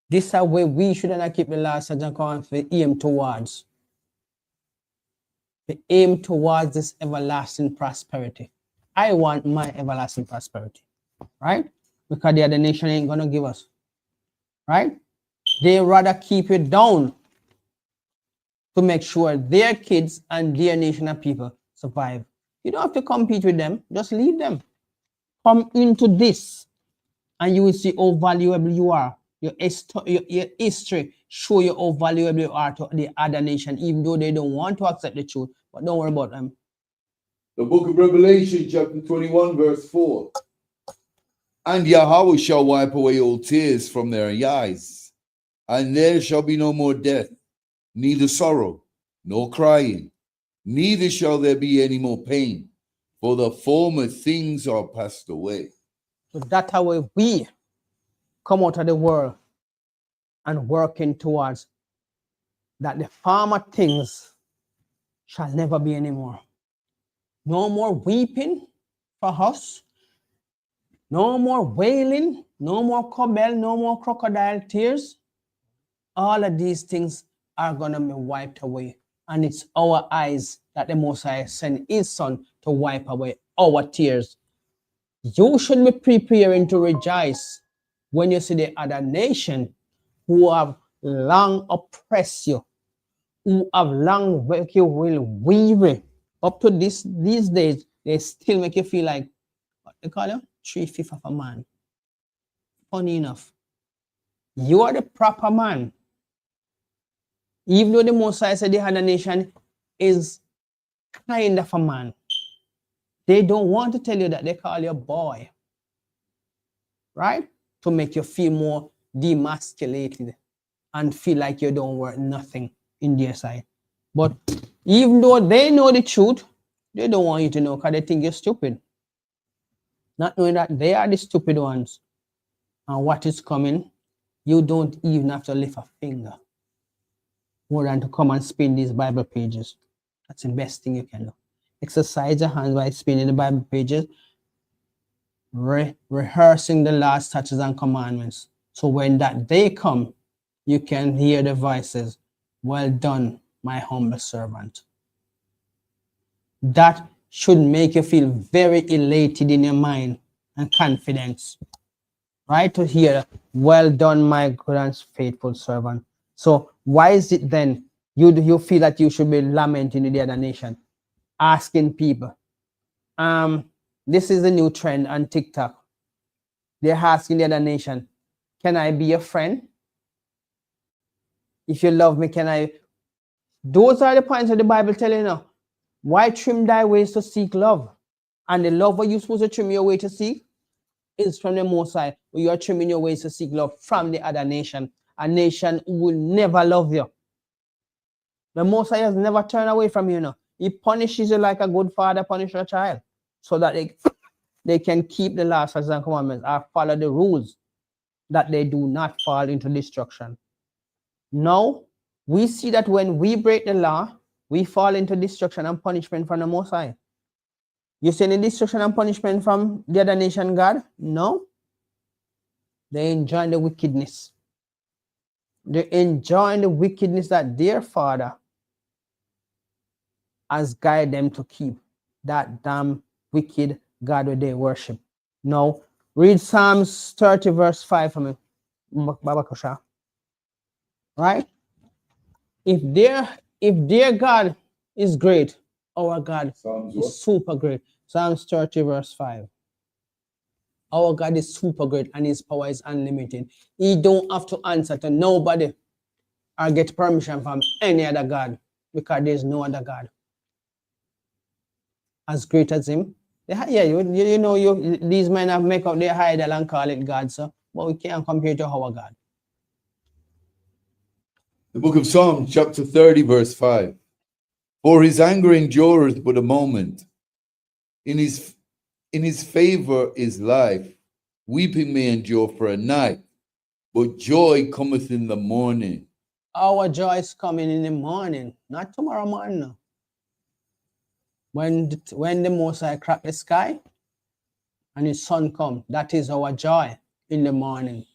This is where we shouldn't keep the last and come to aim towards. The aim towards this everlasting prosperity. I want my everlasting prosperity, right? Because the other nation ain't gonna give us, right? They rather keep it down to make sure their kids and their nation of people survive. You don't have to compete with them, just leave them. Come into this and you will see how valuable you are. Your history show you how valuable you are to the other nation, even though they don't want to accept the truth. But don't worry about them. The book of Revelation, chapter 21, verse 4. And Yahweh shall wipe away all tears from their eyes, and there shall be no more death, neither sorrow, nor crying, neither shall there be any more pain, for the former things are passed away. So that's how we come out of the world and working towards that the former things shall never be anymore. No more weeping for us, no more wailing, no more cowbell, no more crocodile tears. All of these things are going to be wiped away. And it's our eyes that the Most High sent his Son to wipe away our tears. You should be preparing to rejoice when you see the other nation who have long oppressed you, who have long make you will weary. Up to these days, they still make you feel like, what they call you? 3/5 of a man. Funny enough, you are the proper man. Even though the Most High said the other nation is kind of a man, they don't want to tell you that they call you a boy, right? To make you feel more demasculated and feel like you don't worth nothing in their sight. But even though they know the truth, they don't want you to know because they think you're stupid. Not knowing that they are the stupid ones. And what is coming, you don't even have to lift a finger more than to come and spin these Bible pages. That's the best thing you can do. Exercise your hands by spinning the Bible pages, rehearsing the last statutes and commandments. So when that day come, you can hear the voices, well done, my humble servant. That should make you feel very elated in your mind and confidence, right? To hear, well done, my good and faithful servant. So why is it then you feel that you should be lamenting in the other nation, asking people? This is a new trend on TikTok. They're asking the other nation, can I be your friend? If you love me, can I? Those are the points of the Bible telling you now. Why trim thy ways to seek love? And the love what you're supposed to trim your way to seek is from the Most High. You are trimming your ways to seek love from the other nation. A nation who will never love you. The Most High has never turned away from you. Know. He punishes you like a good father punishes a child, so that they can keep the laws and commandments or follow the rules, that they do not fall into destruction. Now, we see that when we break the law, we fall into destruction and punishment from the Most High. You see any destruction and punishment from the other nation, God? No. They enjoy the wickedness. They enjoy the wickedness that their Father has guided them to keep. That damn wicked God that they worship. Now, read Psalms 30 verse 5 for me, Baba Kusha. Right? If their God is great, our God is super great. Psalms 30 verse 5. Our God is super great and his power is unlimited. He don't have to answer to nobody or get permission from any other God because there's no other God as great as him. Yeah, you know, these men have make up their idol and call it God, so but we can't compare to our God. The book of Psalms, chapter 30, verse 5. For his anger endureth but a moment. In his favor is life. Weeping may endure for a night, but joy cometh in the morning. Our joy is coming in the morning, not tomorrow morning. No. When the Most High crack the sky and his sun come, that is our joy in the morning.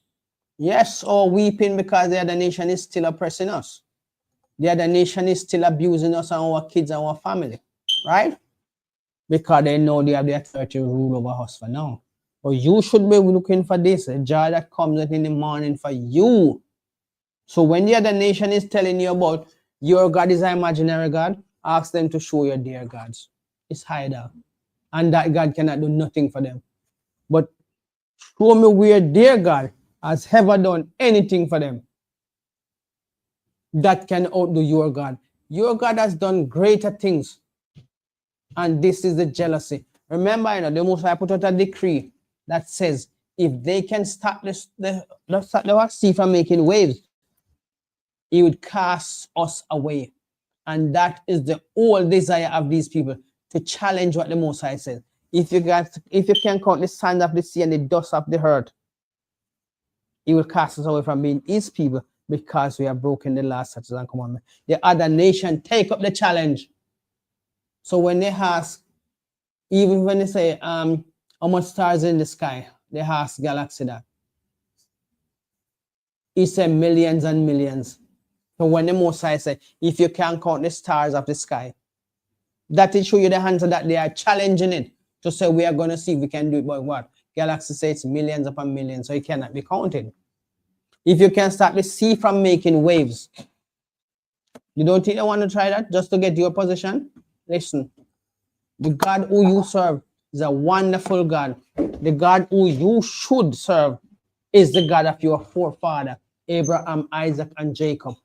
Yes, or weeping because the other nation is still oppressing us. The other nation is still abusing us and our kids and our family, right? Because they know they have the authority to rule over us for now. But you should be looking for this, the joy that comes in the morning for you. So when the other nation is telling you about your God is an imaginary God, ask them to show you their gods. It's hidden. And that God cannot do nothing for them. But show me where their God has ever done anything for them that can outdo your God. Your God has done greater things. And this is the jealousy. Remember, you know, the Most High put out a decree that says if they can stop the sea from making waves, he would cast us away. And that is the whole desire of these people, to challenge what the Most High says. If you can count the sand of the sea and the dust of the earth, he will cast us away from being his people because we have broken the last statutes and commandments. The other nation take up the challenge. So when they ask, even when they say, how much stars in the sky, they ask Galaxy that. He said millions and millions. So when the Most High said, if you can't count the stars of the sky, that will show you the answer that they are challenging it to say we are going to see if we can do it. But what? Galaxy says it's millions upon millions, so it cannot be counted. If you can stop the sea from making waves, you don't think they want to try that just to get your position? Listen, the God who you serve is a wonderful God. The God who you should serve is the God of your forefather, Abraham, Isaac, and Jacob.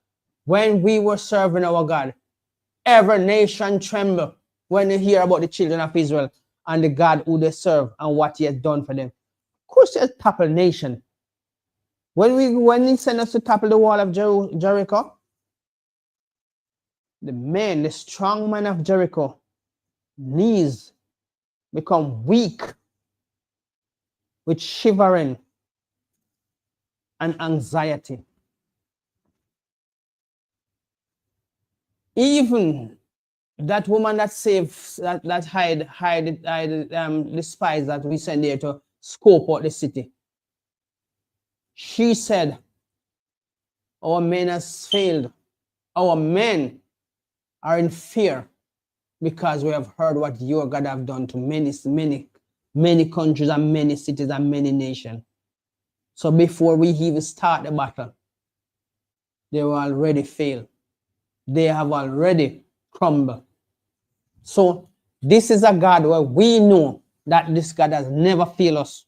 When we were serving our God, every nation trembled when they hear about the children of Israel and the God who they serve and what he has done for them. Of course, there's topple nation. When he sent us to topple the wall of Jericho, the strong man of Jericho, knees become weak with shivering and anxiety. Even that woman that saved, that hide the spies that we sent there to scope out the city, she said, our men has failed. Our men are in fear because we have heard what your God have done to many countries and many cities and many nations. So before we even start the battle, they will already failed. They have already crumbled. So this is a God where we know that this God has never failed us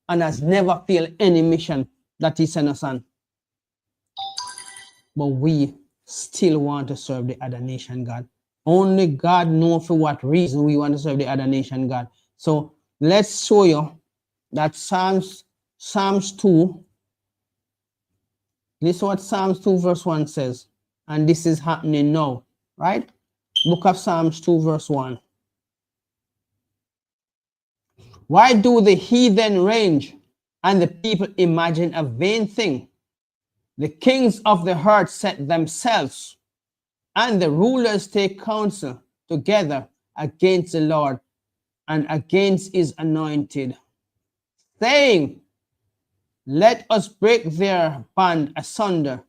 and has never failed any mission that he sent us on. But we still want to serve the other nation God. Only God knows for what reason we want to serve the other nation God. So let's show you that Psalms 2. This is what Psalms 2 verse 1 says. And this is happening now, right? Book of Psalms 2 verse 1. Why do the heathen range and the people imagine a vain thing? The kings of the earth set themselves, and the rulers take counsel together against the Lord and against his anointed, saying, let us break their band asunder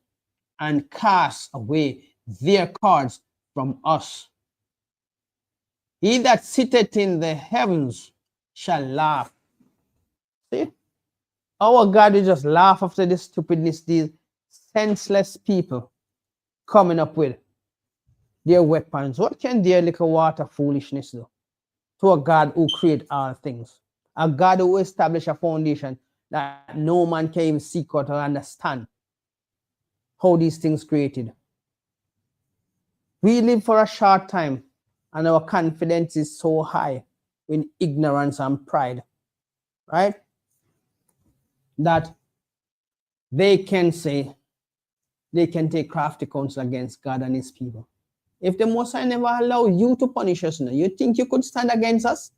and cast away their cords from us. He that sitteth in the heavens shall laugh. See? Our God will just laugh after the stupidness these senseless people coming up with their weapons. What can their little water foolishness do to a God who created all things? A God who established a foundation that no man can even seek out or understand how these things created. We live for a short time and our confidence is so high in ignorance and pride, right? That they can say, they can take crafty counsel against God and his people. If the Most High never allow you to punish us, you think you could stand against us?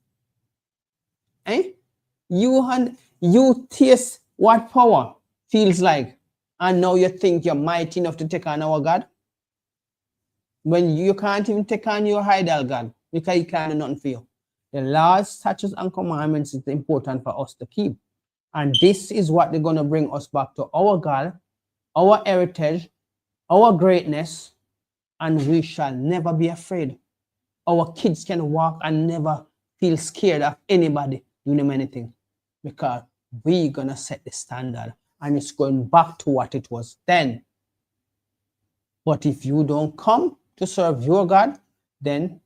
Eh? You taste what power feels like, and now you think you're mighty enough to take on our God? When you can't even take on your idol God, because he can't do nothing for you. The laws, statutes, and commandments is important for us to keep. And this is what they're going to bring us back to our God, our heritage, our greatness, and we shall never be afraid. Our kids can walk and never feel scared of anybody doing them anything, because we're going to set the standard and it's going back to what it was then. But if you don't come to serve your God, then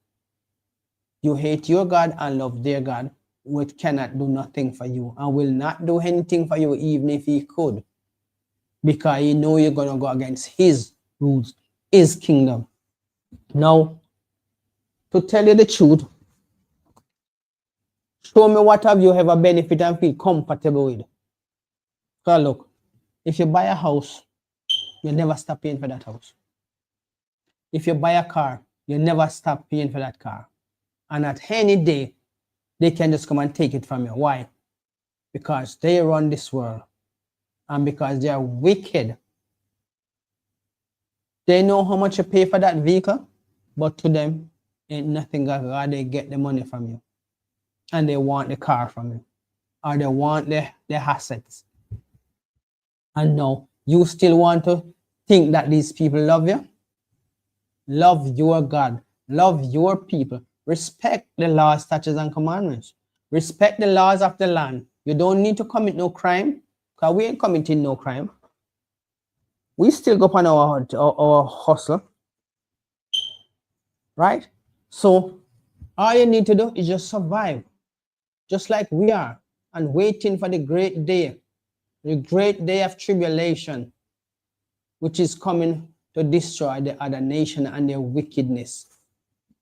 you hate your God and love their God, which cannot do nothing for you and will not do anything for you even if he could, because you know you're going to go against his rules, his kingdom. Now, to tell you the truth, show me what have you ever benefit and feel comfortable with. Because look, if you buy a house, you never stop paying for that house. If you buy a car, you never stop paying for that car. And at any day, they can just come and take it from you. Why? Because they run this world. And because they are wicked. They know how much you pay for that vehicle, but to them, ain't nothing. God, they get the money from you. And they want the car from you. Or they want the assets. And no, you still want to think that these people love you? Love your God. Love your people. Respect the laws, statutes, and commandments. Respect the laws of the land. You don't need to commit no crime, because we ain't committing no crime. We still go on our hustle. Right? So all you need to do is just survive. Just like we are. And waiting for the great day of tribulation, which is coming to destroy the other nation and their wickedness.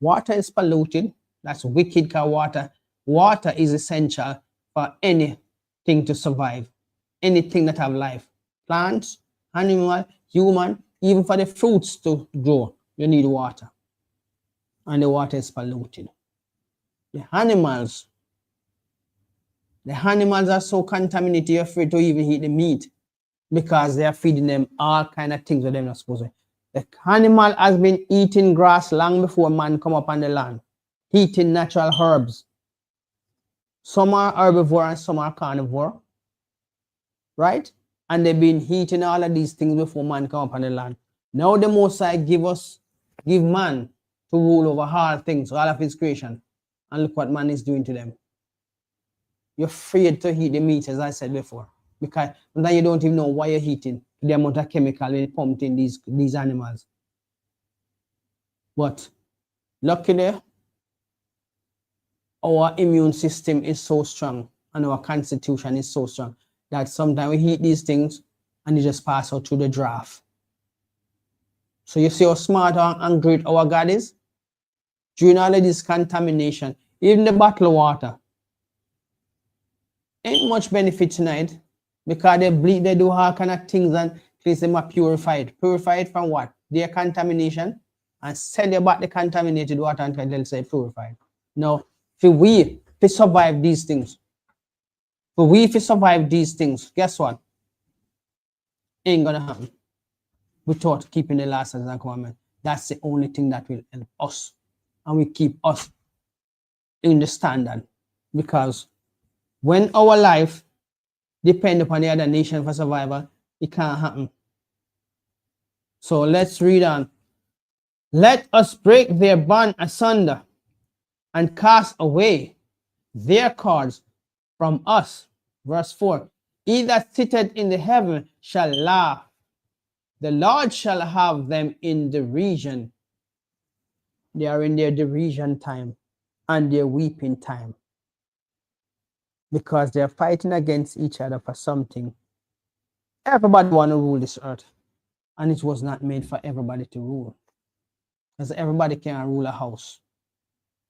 Water is polluted. That's wicked, because water is essential for anything to survive. Anything that have life. Plants, animal, human, even for the fruits to grow, you need water. And the water is polluted. The animals are so contaminated, you're afraid to even eat the meat, because they are feeding them all kind of things that they're not supposed to. The animal has been eating grass long before man come up on the land, eating natural herbs. Some are herbivore and some are carnivore, right? And they've been eating all of these things before man come up on the land. Now the Most High give man to rule over all things, all of his creation. And look what man is doing to them. You're afraid to eat the meat, as I said before, because then you don't even know why you're eating the amount of chemical pumped in these animals. But luckily, our immune system is so strong and our constitution is so strong that sometimes we eat these things and they just pass out through the draft. So you see how smart and great our God is? During all of this contamination, even the bottled water, ain't much benefit tonight, because they bleed, they do all kind of things and place them are purified. Purified from what? Their contamination, and sell you back the contaminated water until they'll say purified. Now, if we survive these things, guess what? Ain't gonna happen without keeping the laws and commandments. That's the only thing that will help us, and we keep us in the standard. Because when our life depend upon the other nation for survival, it can't happen. So let's read on. Let us break their bond asunder and cast away their cords from us. Verse 4. He that sitteth in the heaven shall laugh. The Lord shall have them in derision. They are in their derision time and their weeping time, because they're fighting against each other for something. Everybody want to rule this earth, and it was not made for everybody to rule, because everybody cannot rule a house.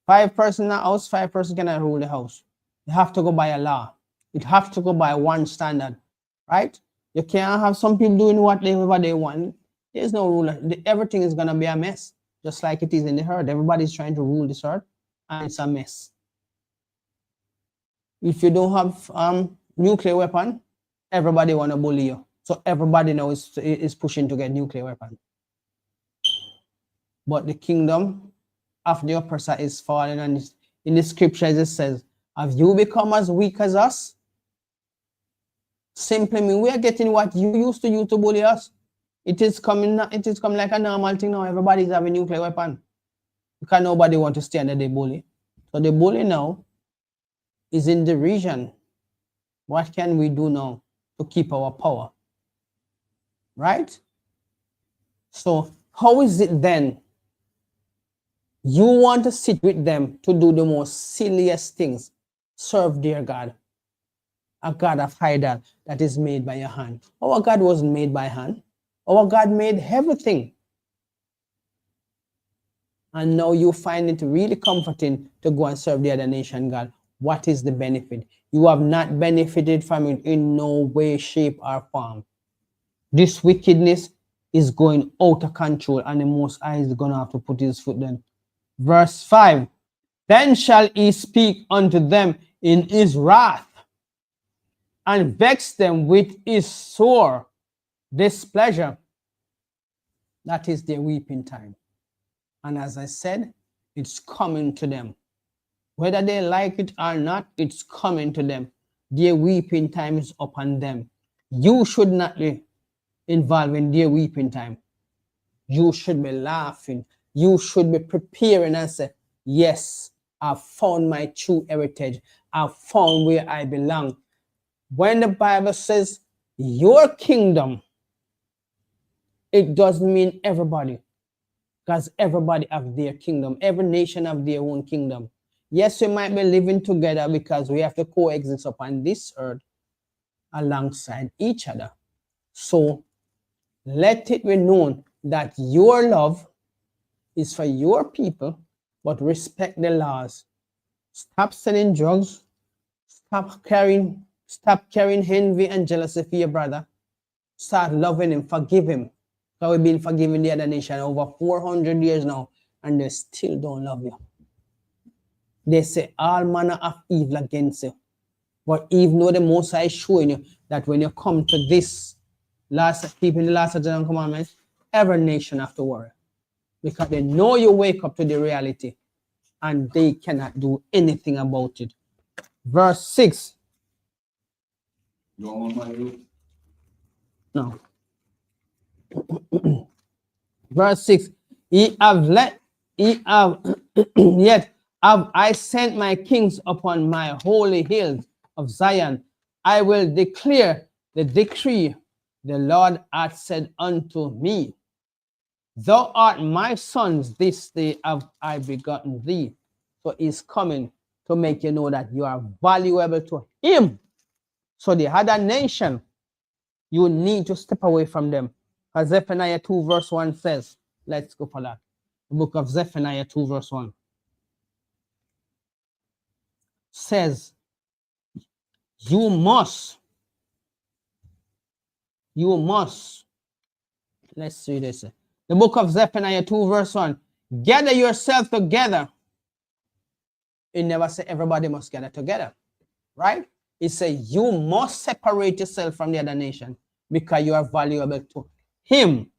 5 persons in a house, 5 persons cannot rule the house. You have to go by a law. It have to go by one standard, right? You can't have some people doing whatever they want. There's no ruler. Everything is gonna be a mess, just like it is in the earth. Everybody's trying to rule this earth, and it's a mess. If you don't have nuclear weapon, everybody want to bully you. So everybody now is pushing to get nuclear weapon. But the kingdom of the oppressor is falling, and in the scriptures it says, have you become as weak as us? Simply mean we are getting what you used to use to bully us. It is coming like a normal thing now. Everybody's having nuclear weapon, because nobody want to stay under the bully. So the bully now is in derision. What can we do now to keep our power? Right? So how is it then you want to sit with them to do the most silliest things, serve their God, a God of idol that is made by your hand? Our God wasn't made by hand. Our God made everything. And now you find it really comforting to go and serve the other nation God. What is the benefit? You have not benefited from it in no way, shape, or form. This wickedness is going out of control, and the Most High is going to have to put his foot down. Verse 5. Then shall he speak unto them in his wrath, and vex them with his sore displeasure. That is their weeping time. And as I said, it's coming to them. Whether they like it or not, it's coming to them. Their weeping time is upon them. You should not be involved in their weeping time. You should be laughing. You should be preparing and say, yes, I've found my true heritage. I've found where I belong. When the Bible says your kingdom, it doesn't mean everybody, because everybody have their kingdom. Every nation have their own kingdom. Yes, we might be living together because we have to coexist upon this earth alongside each other. So let it be known that your love is for your people, but respect the laws. Stop selling drugs. Stop carrying envy and jealousy for your brother. Start loving him, forgive him. Because we've been forgiving the other nation over 400 years now, and they still don't love you. They say all manner of evil against you. But even though the Most High is showing you that when you come to this keeping the last of the commandments, every nation have to worry. Because they know you wake up to the reality, and they cannot do anything about it. Verse 6. You want one, Michael? No. Verse 6. Yet have I sent my kings upon my holy hills of Zion. I will declare the decree. The Lord hath said unto me, thou art my sons, this day have I begotten thee. So he's coming to make you know that you are valuable to him. So the other nation, you need to step away from them. As Zephaniah 2 verse 1 says, let's go for that. The book of Zephaniah 2 verse 1 says, you must, let's see this. The book of Zephaniah 2 verse 1, gather yourself together. It never say everybody must gather together, right? It says you must separate yourself from the other nation because you are valuable to him.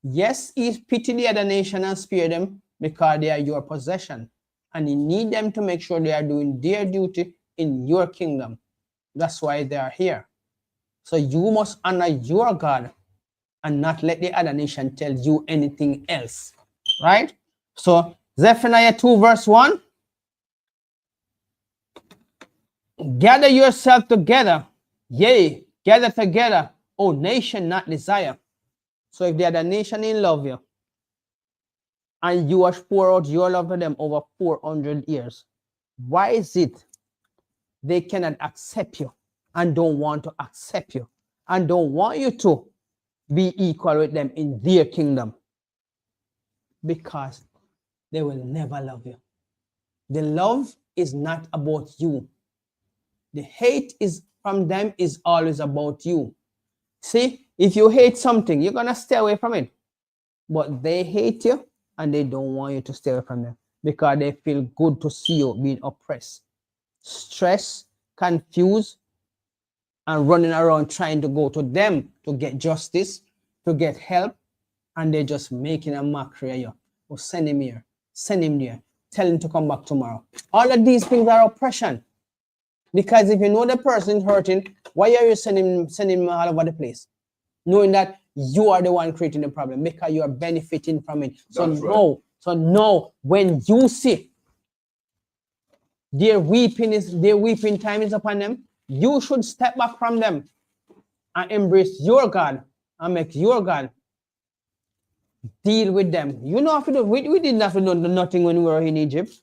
Yes, he pity the other nation and spare them because they are your possession. and you need them to make sure they are doing their duty in your kingdom. That's why they are here. So you must honor your God and not let the other nation tell you anything else. Right? So Zephaniah 2 verse 1. Gather yourself together. Yea, gather together, O nation not desire. So if the other nation in love you, and you have poured out your love to them over 400 years, why is it they cannot accept you and don't want to accept you and don't want you to be equal with them in their kingdom? Because they will never love you. The love is not about you. The hate is from them is always about you. See, if you hate something, you're going to stay away from it. But they hate you and they don't want you to stay away from them because they feel good to see you being oppressed, stressed, confused, and running around trying to go to them to get justice, to get help, and they're just making a mockery of you. Oh, send him here, send him there, tell him to come back tomorrow. All of these things are oppression. Because if you know the person hurting, why are you sending him all over the place? Knowing that you are the one creating the problem because you are benefiting from it. So no, when you see their weeping time is upon them, you should step back from them and embrace your God and make your God deal with them. You know, we didn't have to do nothing when we were in Egypt.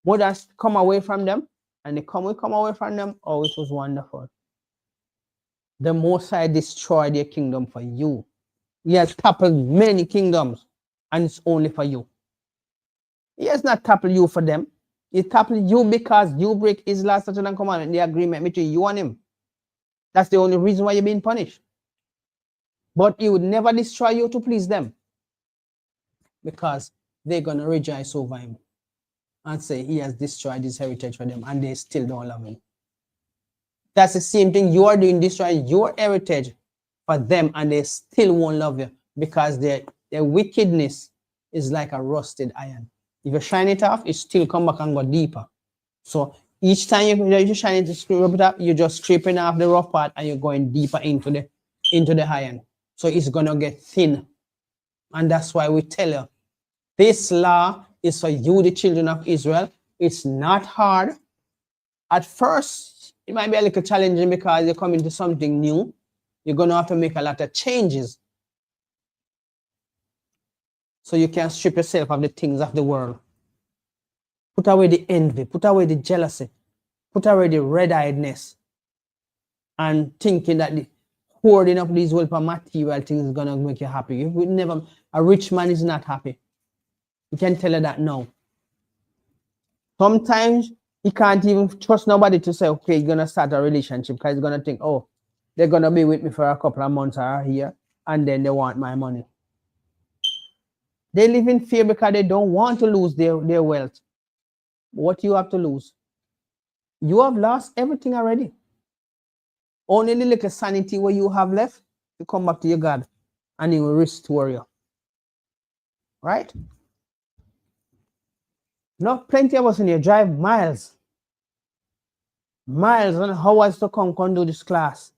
We just come away from them, and we come away from them. Oh, it was wonderful. The Most High destroyed their kingdom for you. He has toppled many kingdoms, and it's only for you. He has not toppled you for them. He toppled you because you break his last statute and commandment, the agreement between you and him. That's the only reason why you're being punished. But he would never destroy you to please them, because they're going to rejoice over him and say he has destroyed his heritage for them, and they still don't love him. That's the same thing you are doing, destroying your heritage for them, and they still won't love you because their wickedness is like a rusted iron. If you shine it off, it still come back and go deeper. So each time you shine it, scrape it up, you're just scraping off the rough part and you're going deeper into the iron. So it's gonna get thin. And that's why we tell you, this law is for you, the children of Israel. It's not hard. At first, it might be a little challenging because you're coming to something new. You're going to have to make a lot of changes so you can strip yourself of the things of the world. Put away the envy, put away the jealousy, put away the red-eyedness, and thinking that the hoarding of these world material things is going to make you happy. You would never, a rich man is not happy. You can tell her that now. Sometimes he can't even trust nobody to say, okay, you're going to start a relationship, because he's going to think, oh, they're going to be with me for a couple of months or a year, and then they want my money. They live in fear because they don't want to lose their wealth. What you have to lose? You have lost everything already. Only the little sanity what you have left, you come back to your God, and he will restore you. Right? No, plenty of us in here drive miles and hours to come do this class,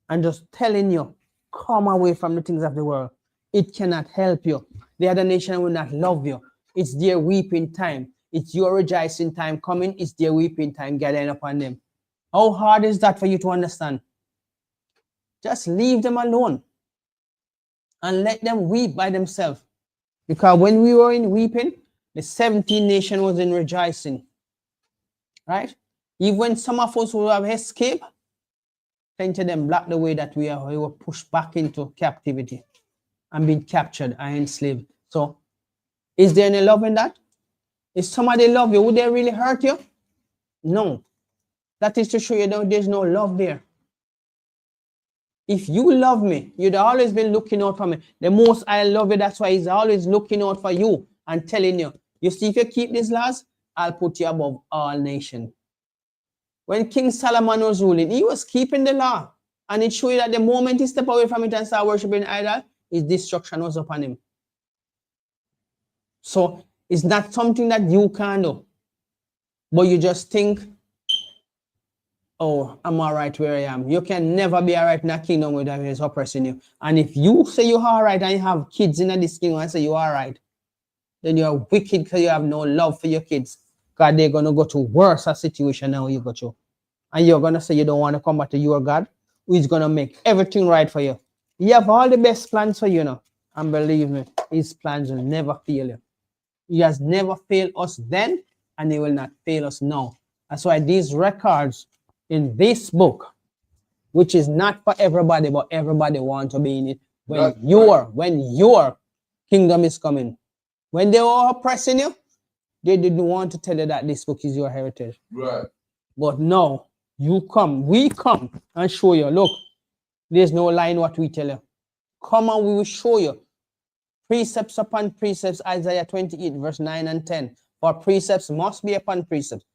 and just telling you, come away from the things of the world. It cannot help you. The other nation will not love you. It's their weeping time. It's your rejoicing time coming. It's their weeping time gathering upon them. How hard is that for you to understand? Just leave them alone and let them weep by themselves. Because when we were in weeping, the 17 nation was in rejoicing. Right? Even when some of us who have escaped, plenty of them blocked the way that we were pushed back into captivity and being captured and enslaved. So, is there any love in that? If somebody love you, would they really hurt you? No. That is to show you that there's no love there. If you love me, you'd always been looking out for me. The Most I love you, that's why he's always looking out for you and telling you, you see, if you keep these laws, I'll put you above all nations. When King Solomon was ruling, he was keeping the law. And it showed you that the moment he stepped away from it and started worshiping idol, his destruction was upon him. So It's not something that you can do. But you just think, oh, I'm all right where I am. You can never be all right in a kingdom where that is oppressing you. And if you say you're all right and you have kids in this kingdom and say you're all right, then you're wicked because you have no love for your kids. God, they're going to go to worse a situation than you go to. And you're going to say you don't want to come back to your God, who is going to make everything right for you. He have all the best plans for you now. And believe me, his plans will never fail you. He has never failed us then, and he will not fail us now. That's why these records in this book, which is not for everybody, but everybody wants to be in it. When your kingdom is coming. When they were oppressing you, they didn't want to tell you that this book is your heritage. Right. But now, we come and show you, look, there's no lie in what we tell you. Come and we will show you. Precepts upon precepts, Isaiah 28, verse 9 and 10. For precepts must be upon precepts.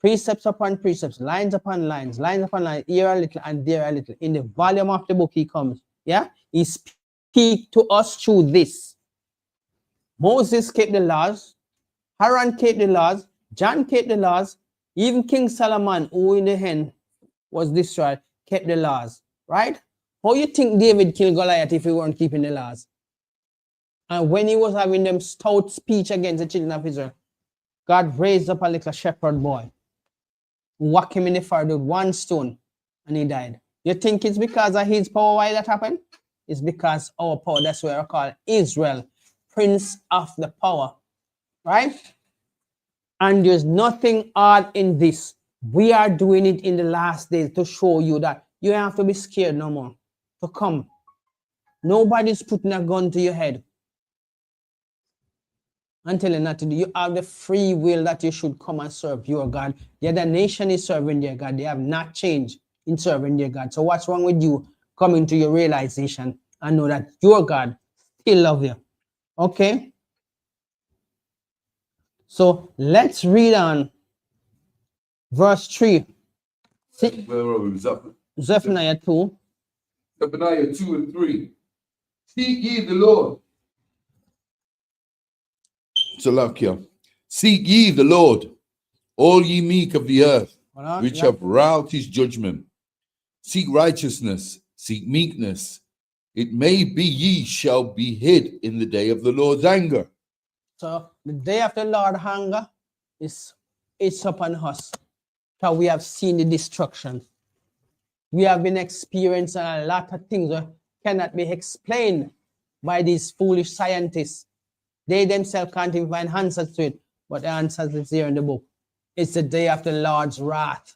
Precepts upon precepts, lines upon lines, here a little and there a little. In the volume of the book he comes. Yeah? He speaks to us through this. Moses kept the laws. Aaron kept the laws. John kept the laws. Even King Solomon, who in the end was destroyed, kept the laws. Right? How you think David killed Goliath if he weren't keeping the laws? And when he was having them stout speech against the children of Israel, God raised up a little shepherd boy, whacked him in the forehead with one stone, and he died. You think it's because of his power why that happened? It's because our power, that's why I call Israel, Prince of the Power. Right? And there's nothing odd in this. We are doing it in the last days to show you that you don't have to be scared no more to come. Nobody's putting a gun to your head and telling you not to do. You have the free will that you should come and serve your God. The other nation is serving their God. They have not changed in serving their God. So what's wrong with you coming to your realization and know that your God still loves you? Okay? So let's read on verse 3. Where are we? Zephaniah 2. Zephaniah 2 and 3. Seek ye the Lord. Salakia. Seek ye the Lord, all ye meek of the earth, which have wrought his judgment. Seek righteousness, seek meekness. It may be ye shall be hid in the day of the Lord's anger. So the day of the Lord's anger it's upon us. Because we have seen the destruction. We have been experiencing a lot of things that cannot be explained by these foolish scientists. They themselves can't even find answers to it, but the answers is here in the book. It's the day of the Lord's wrath.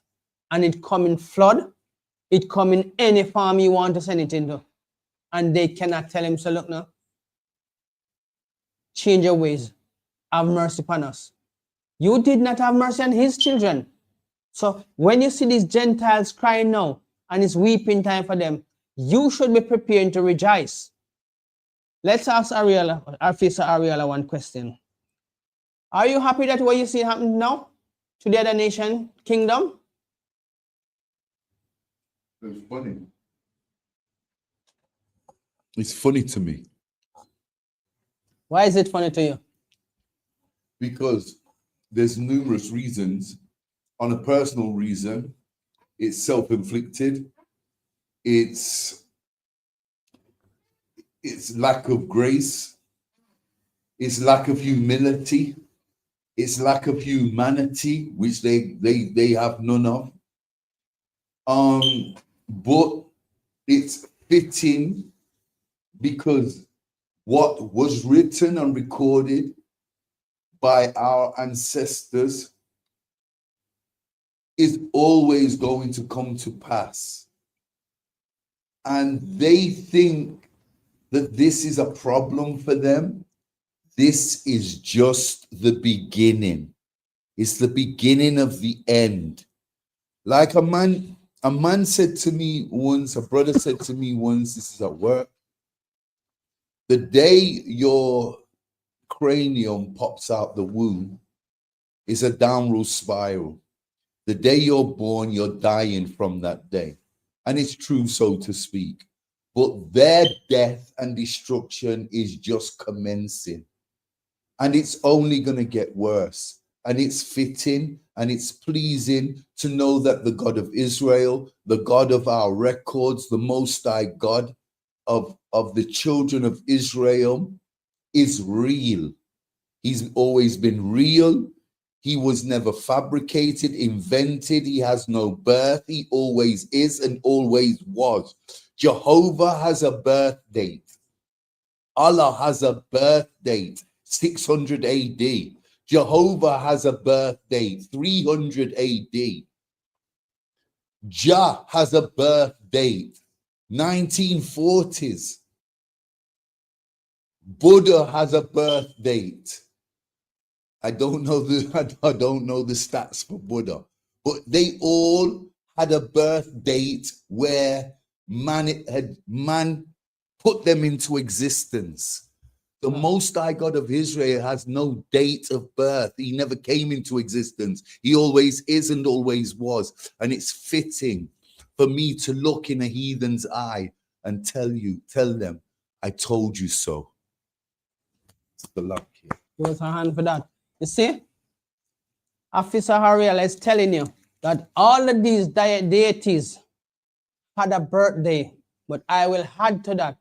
And it come in flood. It come in any form you want to send it into. And they cannot tell him, so look now, change your ways. Have mercy upon us. You did not have mercy on his children. So when you see these Gentiles crying now, and it's weeping time for them, you should be preparing to rejoice. Let's ask Ariella, Arfisa Ariella, one question. Are you happy that what you see happen now to the other nation kingdom? It's funny. It's funny to me. Why is it funny to you? Because there's numerous reasons. On a personal reason, it's self-inflicted. It's lack of grace. It's lack of humility. It's lack of humanity, which they have none of. But it's fitting because what was written and recorded by our ancestors is always going to come to pass. And they think that this is a problem for them. This is just the beginning. It's the beginning of the end. Like a man said to me once, a brother said to me once, this is at work, the day your cranium pops out the womb is a downward spiral. The day you're born, you're dying from that day. And it's true, so to speak. But their death and destruction is just commencing. And it's only going to get worse. And it's fitting and it's pleasing to know that the God of Israel, the God of our records, the Most High God of the children of Israel is real. He's always been real. He was never fabricated, invented. He has no birth. He always is and always was. Jehovah has a birth date. Allah has a birth date, 600 AD. Jehovah has a birth date, 300 AD. Jah has a birth date, 1940s. Buddha has a birth date. I don't know the stats for Buddha, but they all had a birth date where man put them into existence. The Most High God of Israel has no date of birth. He never came into existence. He always is and always was. And it's fitting for me to look in a heathen's eye and tell them, I told you so. It's the luck here. Give us a hand for that. You see, Officer Harriel is telling you that all of these deities had a birthday, but I will add to that,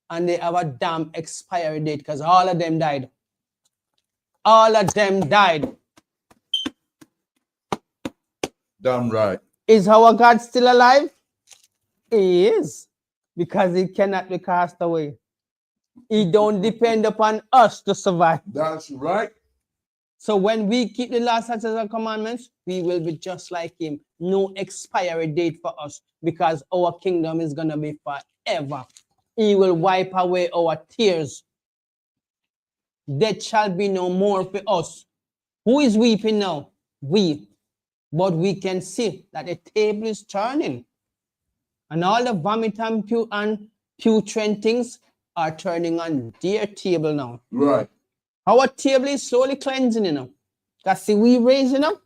and they have a damn expiry date because all of them died. All of them died. Damn right. Is our God still alive? He is, because he cannot be cast away. He don't depend upon us to survive. That's right. So when we keep the law, statutes, and commandments, we will be just like him. No expiry date for us, because our kingdom is going to be forever. He will wipe away our tears. Death shall be no more for us. Who is weeping now? We. But we can see that the table is turning. And all the vomit and putrid things are turning on their table now. Right. Our table is slowly cleansing, you know. Because see, we raising up.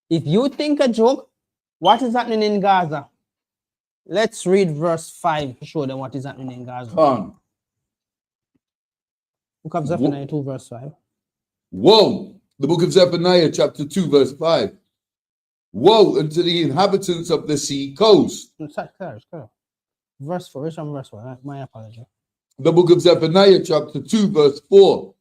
If you think a joke, what is happening in Gaza? Let's read verse 5 to show them what is happening in Gaza. Book of Zephaniah 2, verse 5. Woe! The book of Zephaniah, chapter 2, verse 5. Woe unto the inhabitants of the sea coast. Verse 4, which one verse 4? My apology. The book of Zephaniah, chapter 2, verse 4.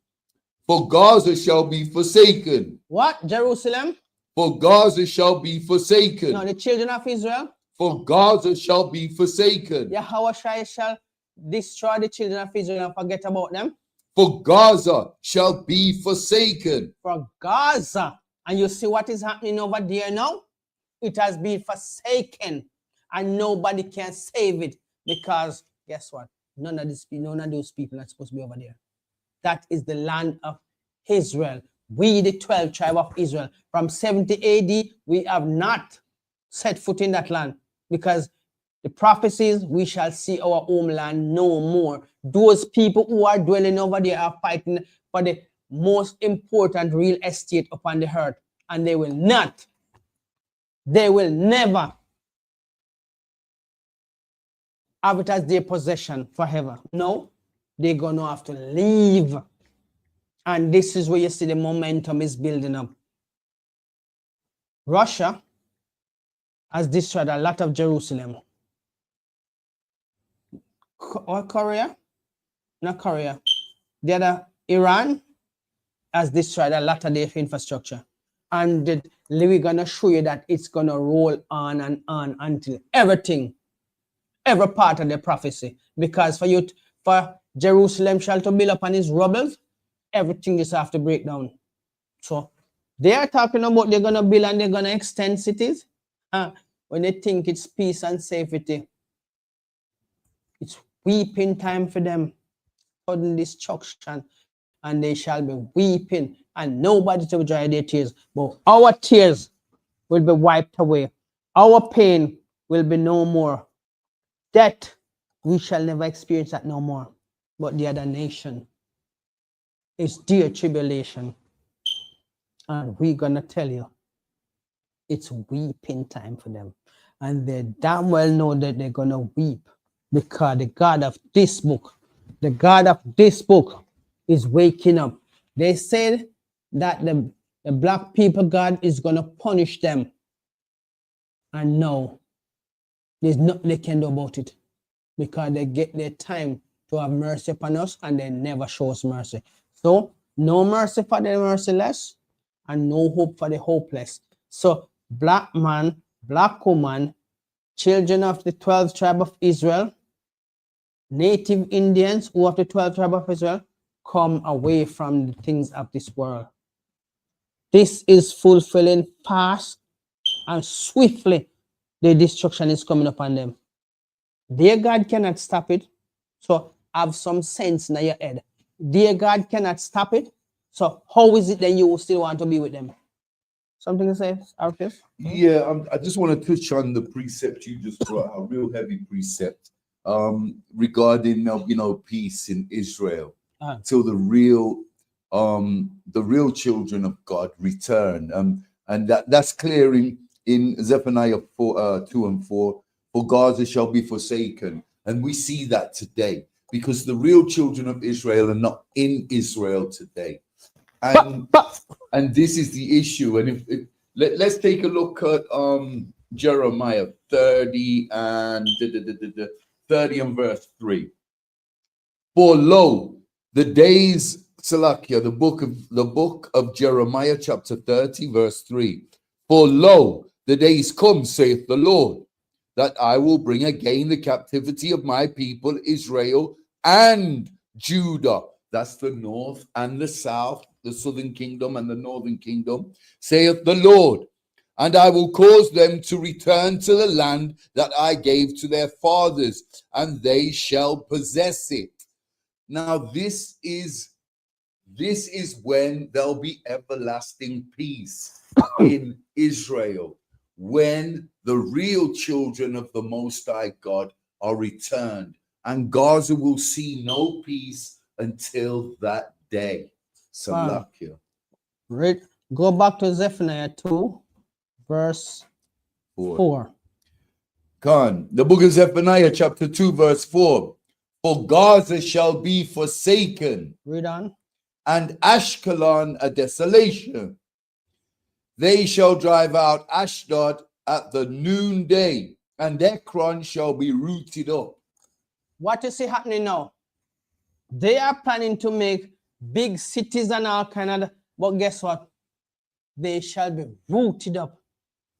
For Gaza shall be forsaken. What? Jerusalem? For Gaza shall be forsaken. No, the children of Israel? For Gaza shall be forsaken. Yahweh shall destroy the children of Israel and forget about them. For Gaza shall be forsaken. For Gaza. And you see what is happening over there now? It has been forsaken. And nobody can save it. Because, guess what? None of those people are supposed to be over there. That is the land of Israel. We, the 12 tribe of Israel, from 70 AD, we have not set foot in that land, because the prophecies, we shall see our homeland no more. Those people who are dwelling over there are fighting for the most important real estate upon the earth, and they will never have it as their possession forever. No, they're going to have to leave. And this is where you see the momentum is building up. Russia has destroyed a lot of Jerusalem. Or Korea? Not Korea. The other, Iran, has destroyed a lot of their infrastructure. And we're going to show you that it's going to roll on and on until every part of the prophecy. Because for Jerusalem shall to build upon his rubbles, everything just have to break down. So they are talking about they're going to build and they're going to extend cities. When they think it's peace and safety, it's weeping time for them. Sudden destruction, and they shall be weeping, and nobody to dry their tears. But our tears will be wiped away. Our pain will be no more. Death, we shall never experience that no more. But the other nation, it's their tribulation. And we're going to tell you, it's weeping time for them. And they damn well know that they're going to weep, because the God of this book is waking up They said that the black people, God is going to punish them. And no, there's nothing they can do about it, because they get their time to have mercy upon us and they never show us mercy. So no mercy for the merciless and no hope for the hopeless. So black man, black woman, children of the 12th tribe of Israel, native Indians who of the 12th tribe of Israel, come away from the things of this world. This is fulfilling fast and swiftly. The destruction is coming upon them. Dear God cannot stop it. So have some sense in your head. Dear God cannot stop it. So how is it that you still want to be with them? Something to say, Arthur? Yeah, I just want to touch on the precept you just brought, a real heavy precept regarding peace in Israel till the real children of God return. And that's clear in Zephaniah 2 and 4. For Gaza shall be forsaken, and we see that today because the real children of Israel are not in Israel today, and this is the issue. And let's take a look at Jeremiah 30 and 30 and verse 3. For lo, the days, Salakia, the book of Jeremiah, chapter 30, verse 3. For lo, the days come, saith the Lord, that I will bring again the captivity of my people Israel and Judah. That's the north and the south, the southern kingdom and the northern kingdom, saith the Lord. And I will cause them to return to the land that I gave to their fathers, and they shall possess it. Now this is when there'll be everlasting peace in Israel, when the real children of the Most High God are returned, and Gaza will see no peace until that day. Salakia. Right. Go back to Zephaniah 2, verse 4. Khan, the book of Zephaniah, chapter 2, verse 4. For Gaza shall be forsaken. Read on. And Ashkelon a desolation. They shall drive out Ashdod at the noonday, and Ekron shall be rooted up. What you see happening now? They are planning to make big cities and all kind of, but guess what? They shall be rooted up.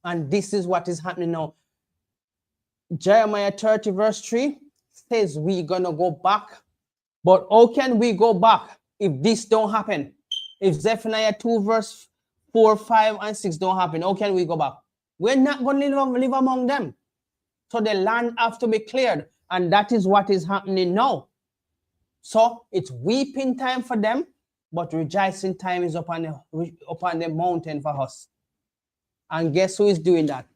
And this is what is happening now. Jeremiah 30 verse 3 says we're gonna go back. But how can we go back if this don't happen? If Zephaniah 2 verse 4, 5, and 6 don't happen, how can we go back? We're not going to live among them. So the land have to be cleared. And that is what is happening now. So it's weeping time for them, but rejoicing time is upon the mountain for us. And guess who is doing that?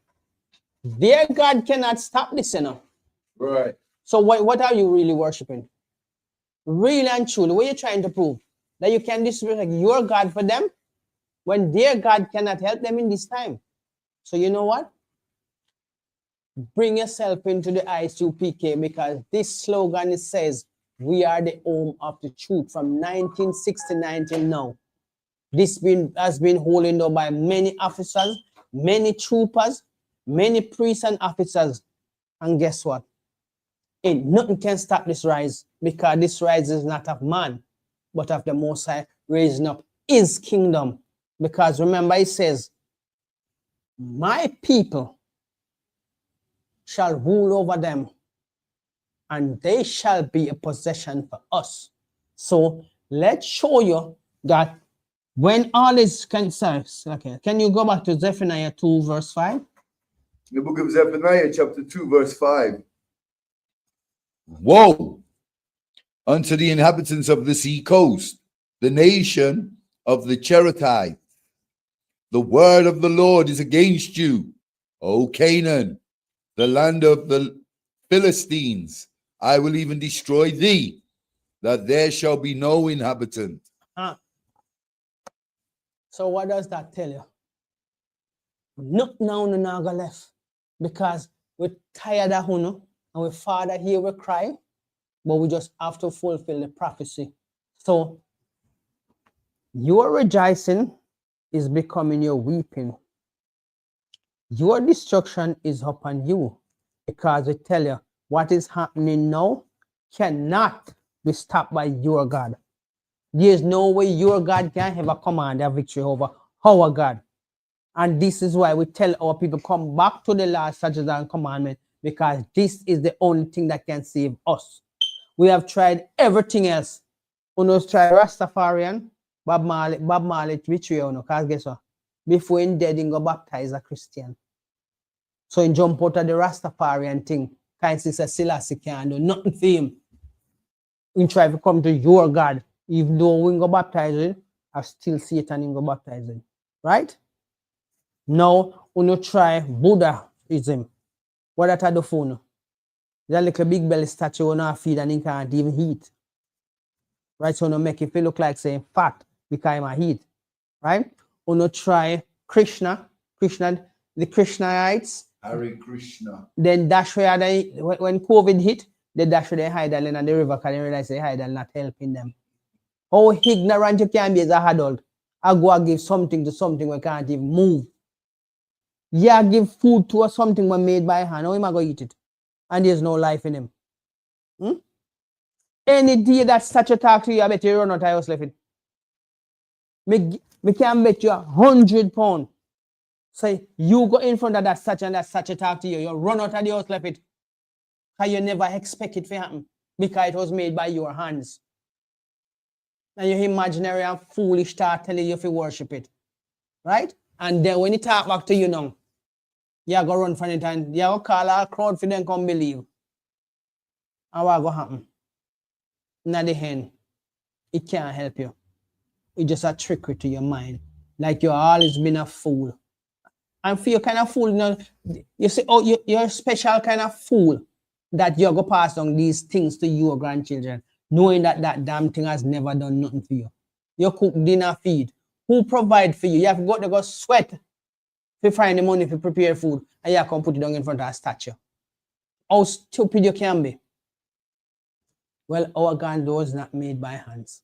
Their God cannot stop this, you know. Right. So what are you really worshiping? Really and truly, what are you trying to prove? That you can disrespect your God for them when their God cannot help them in this time. So you know what? Bring yourself into the ISUPK, because this slogan, it says, we are the home of the truth from 1969 till now. This has been holding up by many officers, many troopers, many priests and officers. And guess what? Ain't nothing can stop this rise, because this rise is not of man, but of the Most High raising up his kingdom. Because remember, it says, my people shall rule over them, and they shall be a possession for us. So let's show you that when all is concerned, okay, can you go back to Zephaniah 2 verse 5? The book of Zephaniah, chapter 2, verse 5. Woe unto the inhabitants of the sea coast, the nation of the Cherethites. The word of the Lord is against you, O Canaan, the land of the Philistines. I will even destroy thee, that there shall be no inhabitant. So what does that tell you? Not now no naga left, because we're tired of Huno, and we father here we cry, but we just have to fulfill the prophecy. So Your rejoicing is becoming your weeping. Your destruction is upon you, because I tell you, what is happening now cannot be stopped by your God. There's no way your God can have a command of victory over our God. And this is why we tell our people, come back to the law, statutes, and commandment, because this is the only thing that can save us. We have tried everything else. We have tried Rastafarian, Bob Marley, betray you, because guess what? Before he dead, he go baptize a Christian. So he jump out of the Rastafarian thing. Because he says Selassie can't do nothing for him. He try to come to your God. Even though we go baptize him, I still Satan in go baptize him. Right? Now, when you try Buddhism, what that I do for you? That little big belly statue on our feet and he can't even eat. Right? So you make it feel look like saying fat because I eat. Right? When you try Krishna, the Krishnaites, Hare Krishna. then dash where they, when COVID hit, they dash where they hide in the river because they realize they hide and not helping them. How ignorant you can be as an adult. I go and give something to something we can't even move. Yeah, give food to something we made by hand. How am I going to eat it? And there's no life in him. Any day that statue talk to you, I bet you run out of house left it. Me can bet you £100. Say you go in front of that statue and that statue talk to you, you run out of the house left it. Because you never expect it to happen. Because it was made by your hands. And your imaginary and foolish start telling you if you worship it. Right? And then when it talk back to you now, you go run from it and you go call a crowd for them come believe. And what go happen? In the end, it can't help you. It's just a trickery to your mind. Like you've always been a fool. And for you kind of fool, you know, you say, oh, you're a special kind of fool that you're going to pass on these things to your grandchildren, knowing that that damn thing has never done nothing for you. You cook dinner, feed. Who provide for you? You have got to go sweat to find the money to prepare food, and you can put it down in front of a statue. How stupid you can be. Well, our God was not made by hands.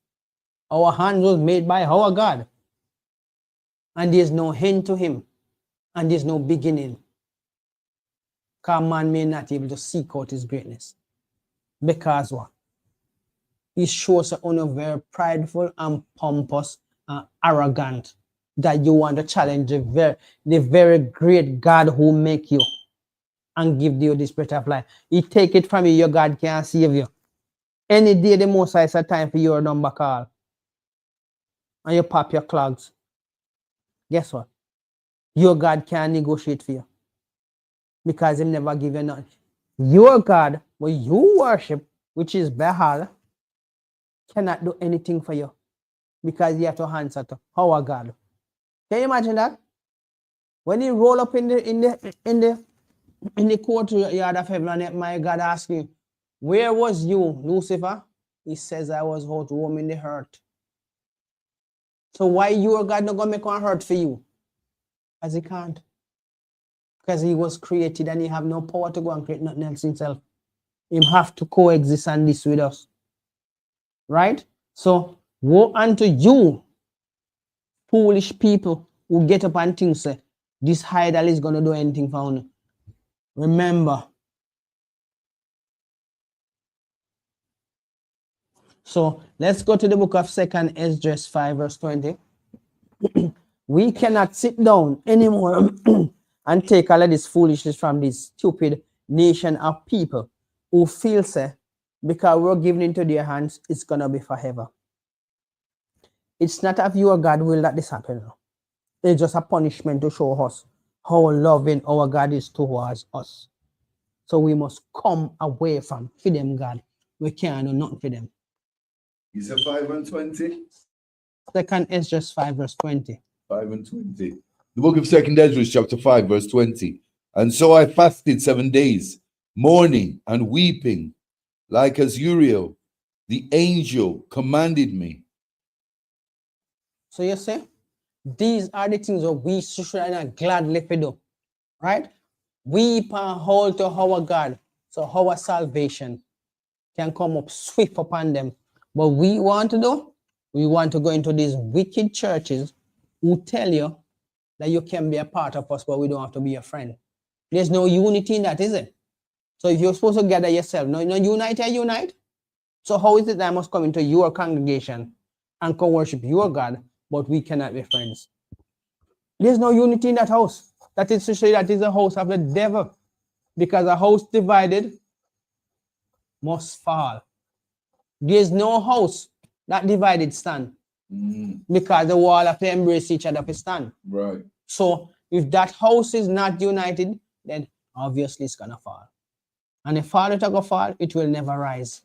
Our hand was made by our God. And there's no end to him. And there's no beginning. Because man may not be able to seek out his greatness. Because what? He shows you very prideful and pompous and arrogant that you want to challenge the very great God who make you and give you this breath of life. He take it from you, your God can't save you. Any day the most is a time for your number call. And you pop your clogs. Guess what? Your God can't negotiate for you. Because he never give you nothing. Your God, what you worship, which is Baal, cannot do anything for you. Because you have to answer to our God. Can you imagine that? When you roll up in the courtyard of heaven and my God asks you, where was you, Lucifer? He says, I was out roaming the earth. So why your God not going to make one hurt for you? Because he can't. Because he was created and he have no power to go and create nothing else himself. He have to coexist and this with us. Right? So woe unto you, foolish people who get up and think, say, this idol is going to do anything for you. Remember. So let's go to the book of 2nd Esdras 5 verse 20. We cannot sit down anymore and take all of this foolishness from this stupid nation of people who feel, say, because we're given into their hands, it's going to be forever. It's not of your God will that this happen. It's just a punishment to show us how loving our God is towards us. So we must come away from them, God. We can't do nothing for them. Is it 5 and 20? 2nd Esdras 5 verse 20. 5 and 20. The book of 2nd Esdras chapter 5 verse 20. And so I fasted 7 days, mourning and weeping, like as Uriel, the angel, commanded me. So you see, these are the things that we should gladly do, right? Weep and hold to our God, so our salvation can come up swift upon them. But we want to do, We want to go into these wicked churches who tell you that you can be a part of us, but we don't have to be your friend. There's no unity in that, is it? So if you're supposed to gather yourself, no unite, unite. So how is it that I must come into your congregation and come worship your God, but we cannot be friends? There's no unity in that house. That is to say that is a house of the devil. Because a house divided must fall. There's no house that divided stand. Because the wall have to embrace each other to stand. Right. So if that house is not united, then obviously it's gonna fall. And if fall, it'll fall, it will never rise.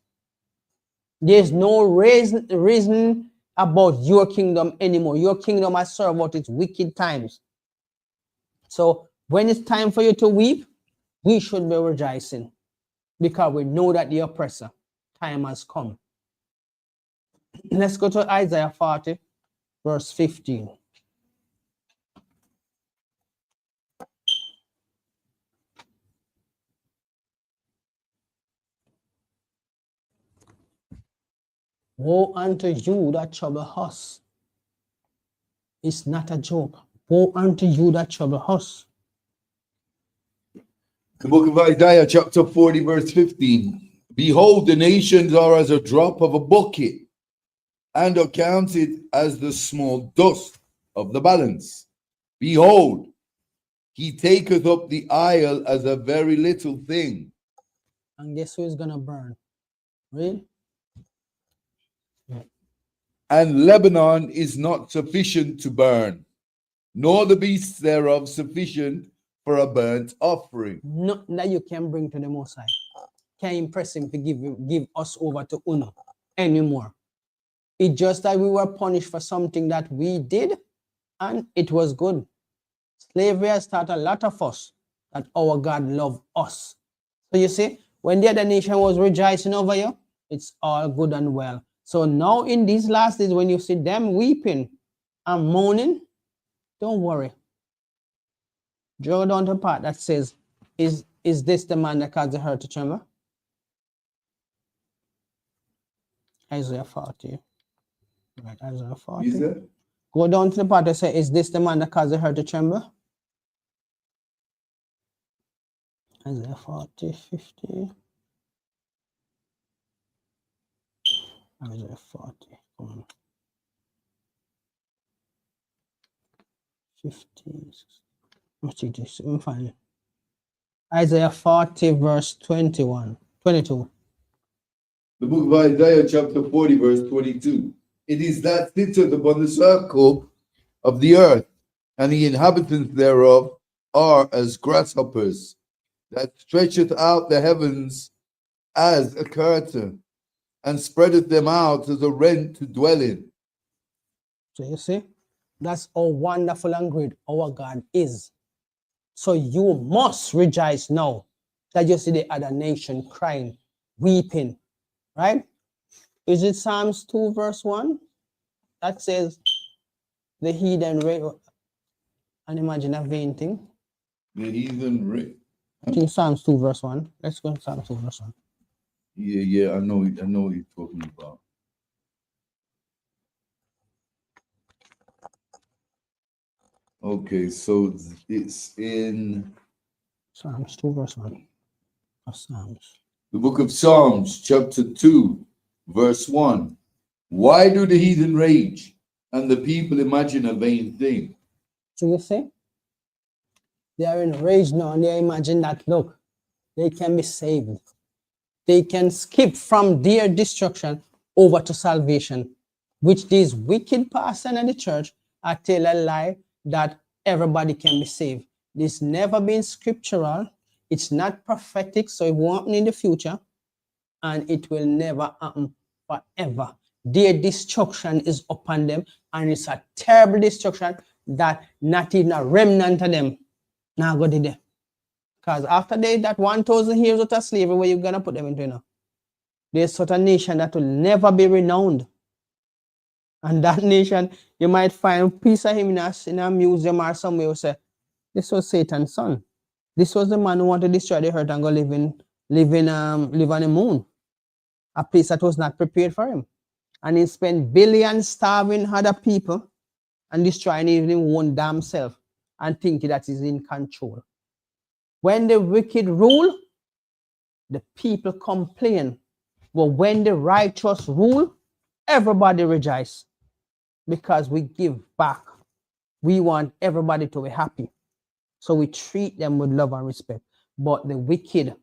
There's no reason about your kingdom anymore. Your kingdom has served out its wicked times. So when it's time for you to weep, we should be rejoicing because we know that the oppressor time has come. Let's go to Isaiah 40, verse 15. Woe unto you that trouble us. It's not a joke. Woe unto you that trouble us. The book of Isaiah, chapter 40, verse 15. Behold, the nations are as a drop of a bucket, and are counted as the small dust of the balance. Behold, he taketh up the isle as a very little thing. And guess who is gonna burn? Really? And Lebanon is not sufficient to burn, nor the beasts thereof sufficient for a burnt offering. Nothing that you can bring to the Most High can impress him to give us over to Uno anymore. It's just that we were punished for something that we did, and it was good. Slavery has taught a lot of us that our God loved us. So you see, when the other nation was rejoicing over you, it's all good and well. So now in these last days, when you see them weeping and moaning, don't worry. Go down to the part that says, is this the man that caused the herd to tremble? Isaiah 40. Right, Isaiah 40. Is it? Go down to the part that says, is this the man that caused the herd to tremble? Isaiah 40, 50. Isaiah 40. Come on. 50. What's it? I'm fine. Isaiah 40, verse 22. The book of Isaiah, chapter 40, verse 22. It is that sitteth upon the circle of the earth, and the inhabitants thereof are as grasshoppers, that stretcheth out the heavens as a curtain, and spreadeth them out as a rent to dwell in. So you see, that's how wonderful and great our God is. So you must rejoice now that you see the other nation crying, weeping, right? Is it Psalms 2 verse 1? That says the heathen rain, and imagine a vain thing. The heathen rain. I think Psalms 2 verse 1. Let's go to Psalms 2 verse 1. Yeah, I know what you're talking about. Okay, so it's in Psalms 2 verse 1. Of Psalms. the book of Psalms, chapter 2, verse 1. Why do the heathen rage and the people imagine a vain thing? So you see, they are in rage now and they imagine that, look, they can be saved. They can skip from their destruction over to salvation, which these wicked pastors in the church are telling a lie that everybody can be saved. This never been scriptural. It's not prophetic, so it won't happen in the future, and it will never happen forever. Their destruction is upon them, and it's a terrible destruction that not even a remnant of them now go to there. Because after that 1,000 years of slavery, where you gonna put them into now? There's such a nation that will never be renowned. And that nation, you might find a piece of him in a museum or somewhere who say, this was Satan's son. This was the man who wanted to destroy the earth and go live on the moon. A place that was not prepared for him. and he spend billions starving other people and destroying even one damn self and thinking that he's in control. When the wicked rule, the people complain. But when the righteous rule, everybody rejoice because we give back. We want everybody to be happy. So we treat them with love and respect. But the wicked,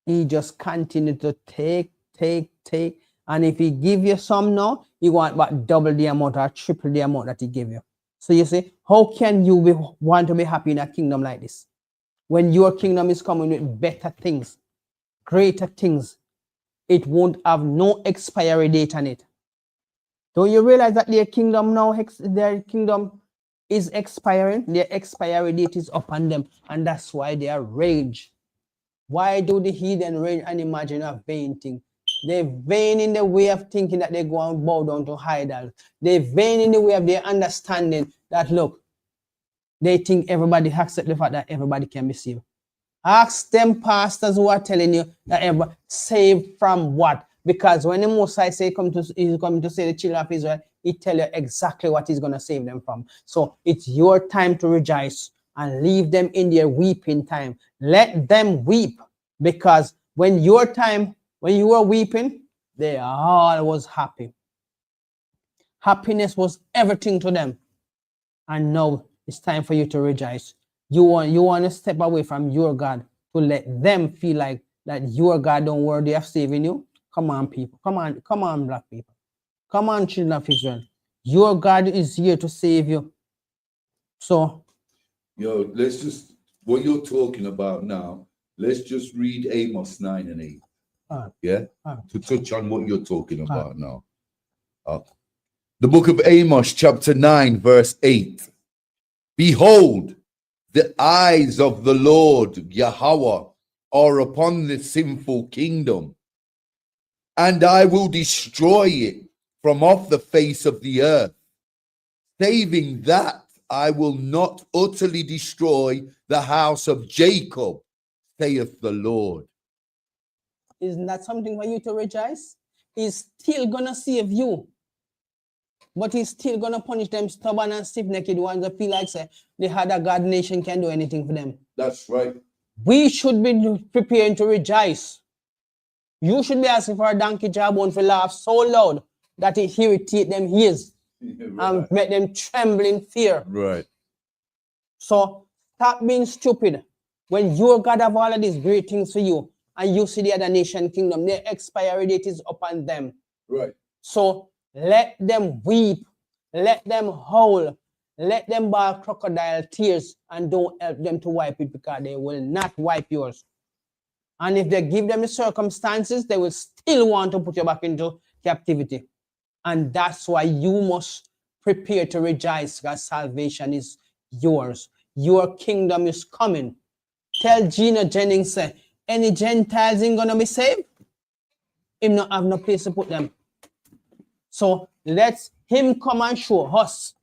he just continue to take. And if he give you some now, he want about double the amount or triple the amount that he give you. So you see, how can you want to be happy in a kingdom like this? When your kingdom is coming with better things, greater things, it won't have no expiry date on it. Don't you realize that their kingdom now, their kingdom is expiring? Their expiry date is upon them, and that's why they are rage. Why do the heathen rage and imagine a vain thing? They're vain in the way of thinking that they go and bow down to idols. They're vain in the way of their understanding that, look, they think everybody accepts the fact that everybody can be saved. Ask them pastors who are telling you that everybody saved from what? Because when the Most High say he's coming to save the children of Israel, he tell you exactly what he's going to save them from. So it's your time to rejoice and leave them in their weeping time. Let them weep, because when you were weeping, they all was happy. Happiness was everything to them. And now it's time for you to rejoice. You want to step away from your God to let them feel like that your God don't worthy of saving you. Come on, people. Come on, black people. Come on, children of Israel. Your God is here to save you. So, let's just, what you're talking about now, let's just read Amos 9 and 8. To touch on what you're talking about now. The book of Amos, chapter 9, verse 8. Behold, the eyes of the Lord Yahweh are upon the sinful kingdom, and I will destroy it from off the face of the earth, saving that I will not utterly destroy the house of Jacob, saith the Lord. Isn't that something for you to rejoice? He's still gonna save you, but he's still gonna punish them stubborn and stiff-necked ones that feel like say the other God nation can do anything for them. That's right. We should be preparing to rejoice. You should be asking for a donkey jawbone to laugh so loud that it irritate them ears and make them tremble in fear. Right. So stop being stupid. When your God have all of these great things for you, and you see the other nation kingdom, their expiry date is upon them. Right. So let them weep, let them howl, let them bawl crocodile tears, and don't help them to wipe it, because they will not wipe yours. And if they give them the circumstances, they will still want to put you back into captivity. And that's why you must prepare to rejoice, because salvation is yours. Your kingdom is coming. Tell Gina Jennings, say, any Gentiles ain't gonna be saved? Him not have no place to put them. So let him come and show us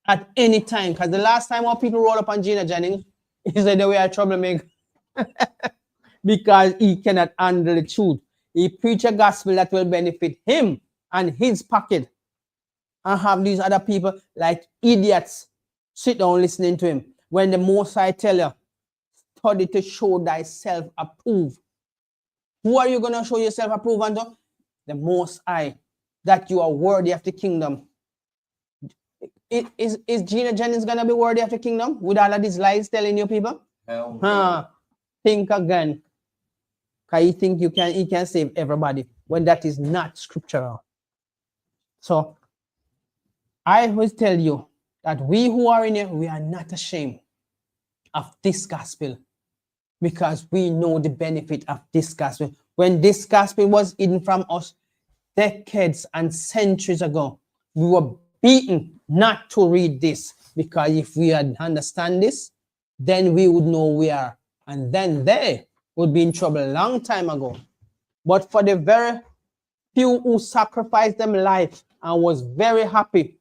at any time. Because the last time our people roll up on Gina Jennings, he said they were a troublemaker. Because he cannot handle the truth. He preach a gospel that will benefit him and his pocket, and have these other people like idiots sit down listening to him. When the Most High tell you, study to show thyself approved. Who are you going to show yourself approved unto? The Most High, that you are worthy of the kingdom. Is Gina Jennings going to be worthy of the kingdom with all of these lies telling you people? Hell no. Think again. Because you think he can save everybody when that is not scriptural. So I always tell you that we who are in here, we are not ashamed of this gospel, because we know the benefit of this gospel. When this gospel was hidden from us decades and centuries ago, we were beaten not to read this, because if we had understand this, then we would know we are, and then they would be in trouble a long time ago. But for the very few who sacrificed them life and was very happy,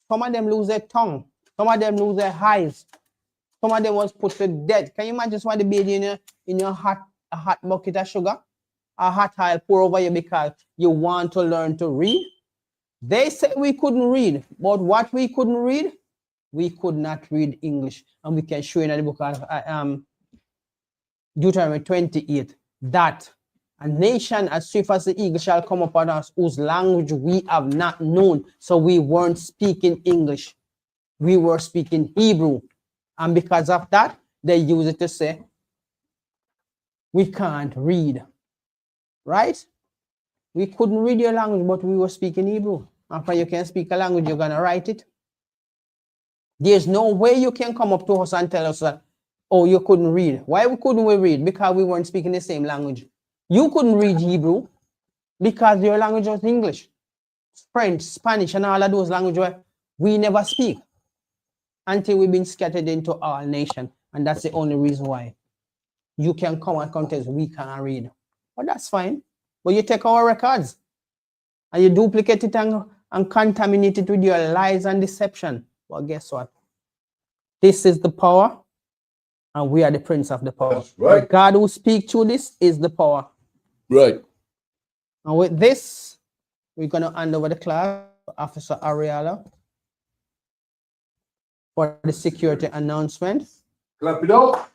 some of them lose their tongue, some of them lose their eyes, some of them was put to death. Can you imagine somebody bathing in your hot bucket of sugar a hot oil pour over you because you want to learn to read? They said we couldn't read, but what we couldn't read, we could not read English. And we can show you in the book of Deuteronomy 28 that a nation as swift as the eagle shall come upon us, whose language we have not known. So we weren't speaking English. We were speaking Hebrew. And because of that, they use it to say, we can't read. Right? We couldn't read your language, but we were speaking Hebrew. After you can speak a language, you're going to write it. There's no way you can come up to us and tell us that, oh, you couldn't read. Why couldn't we read? Because we weren't speaking the same language. You couldn't read Hebrew because your language was English, French, Spanish, and all of those languages we never speak until we've been scattered into our nation. And that's the only reason why you can come and contest we can't read. But that's fine. But you take our records and you duplicate it and contaminate it with your lies and deception. Well, guess what? This is the power, and we are the prince of the power. That's right. The God who speaks through this is the power. Right. And with this, we're going to hand over the class to Officer Ariella for the security announcement. Clap it up.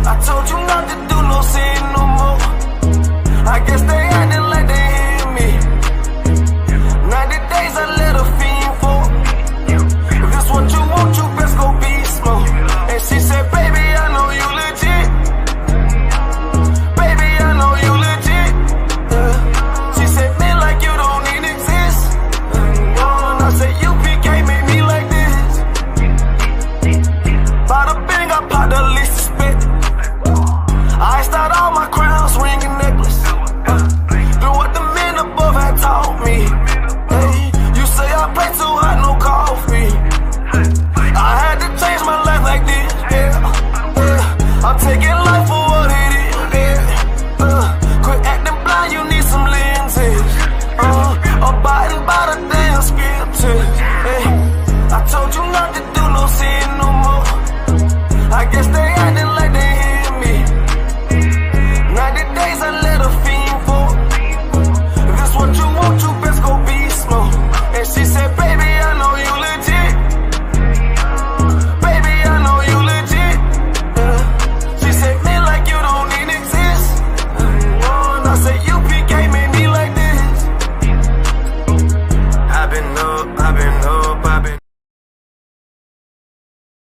I told you not to do no sin no more. I guess that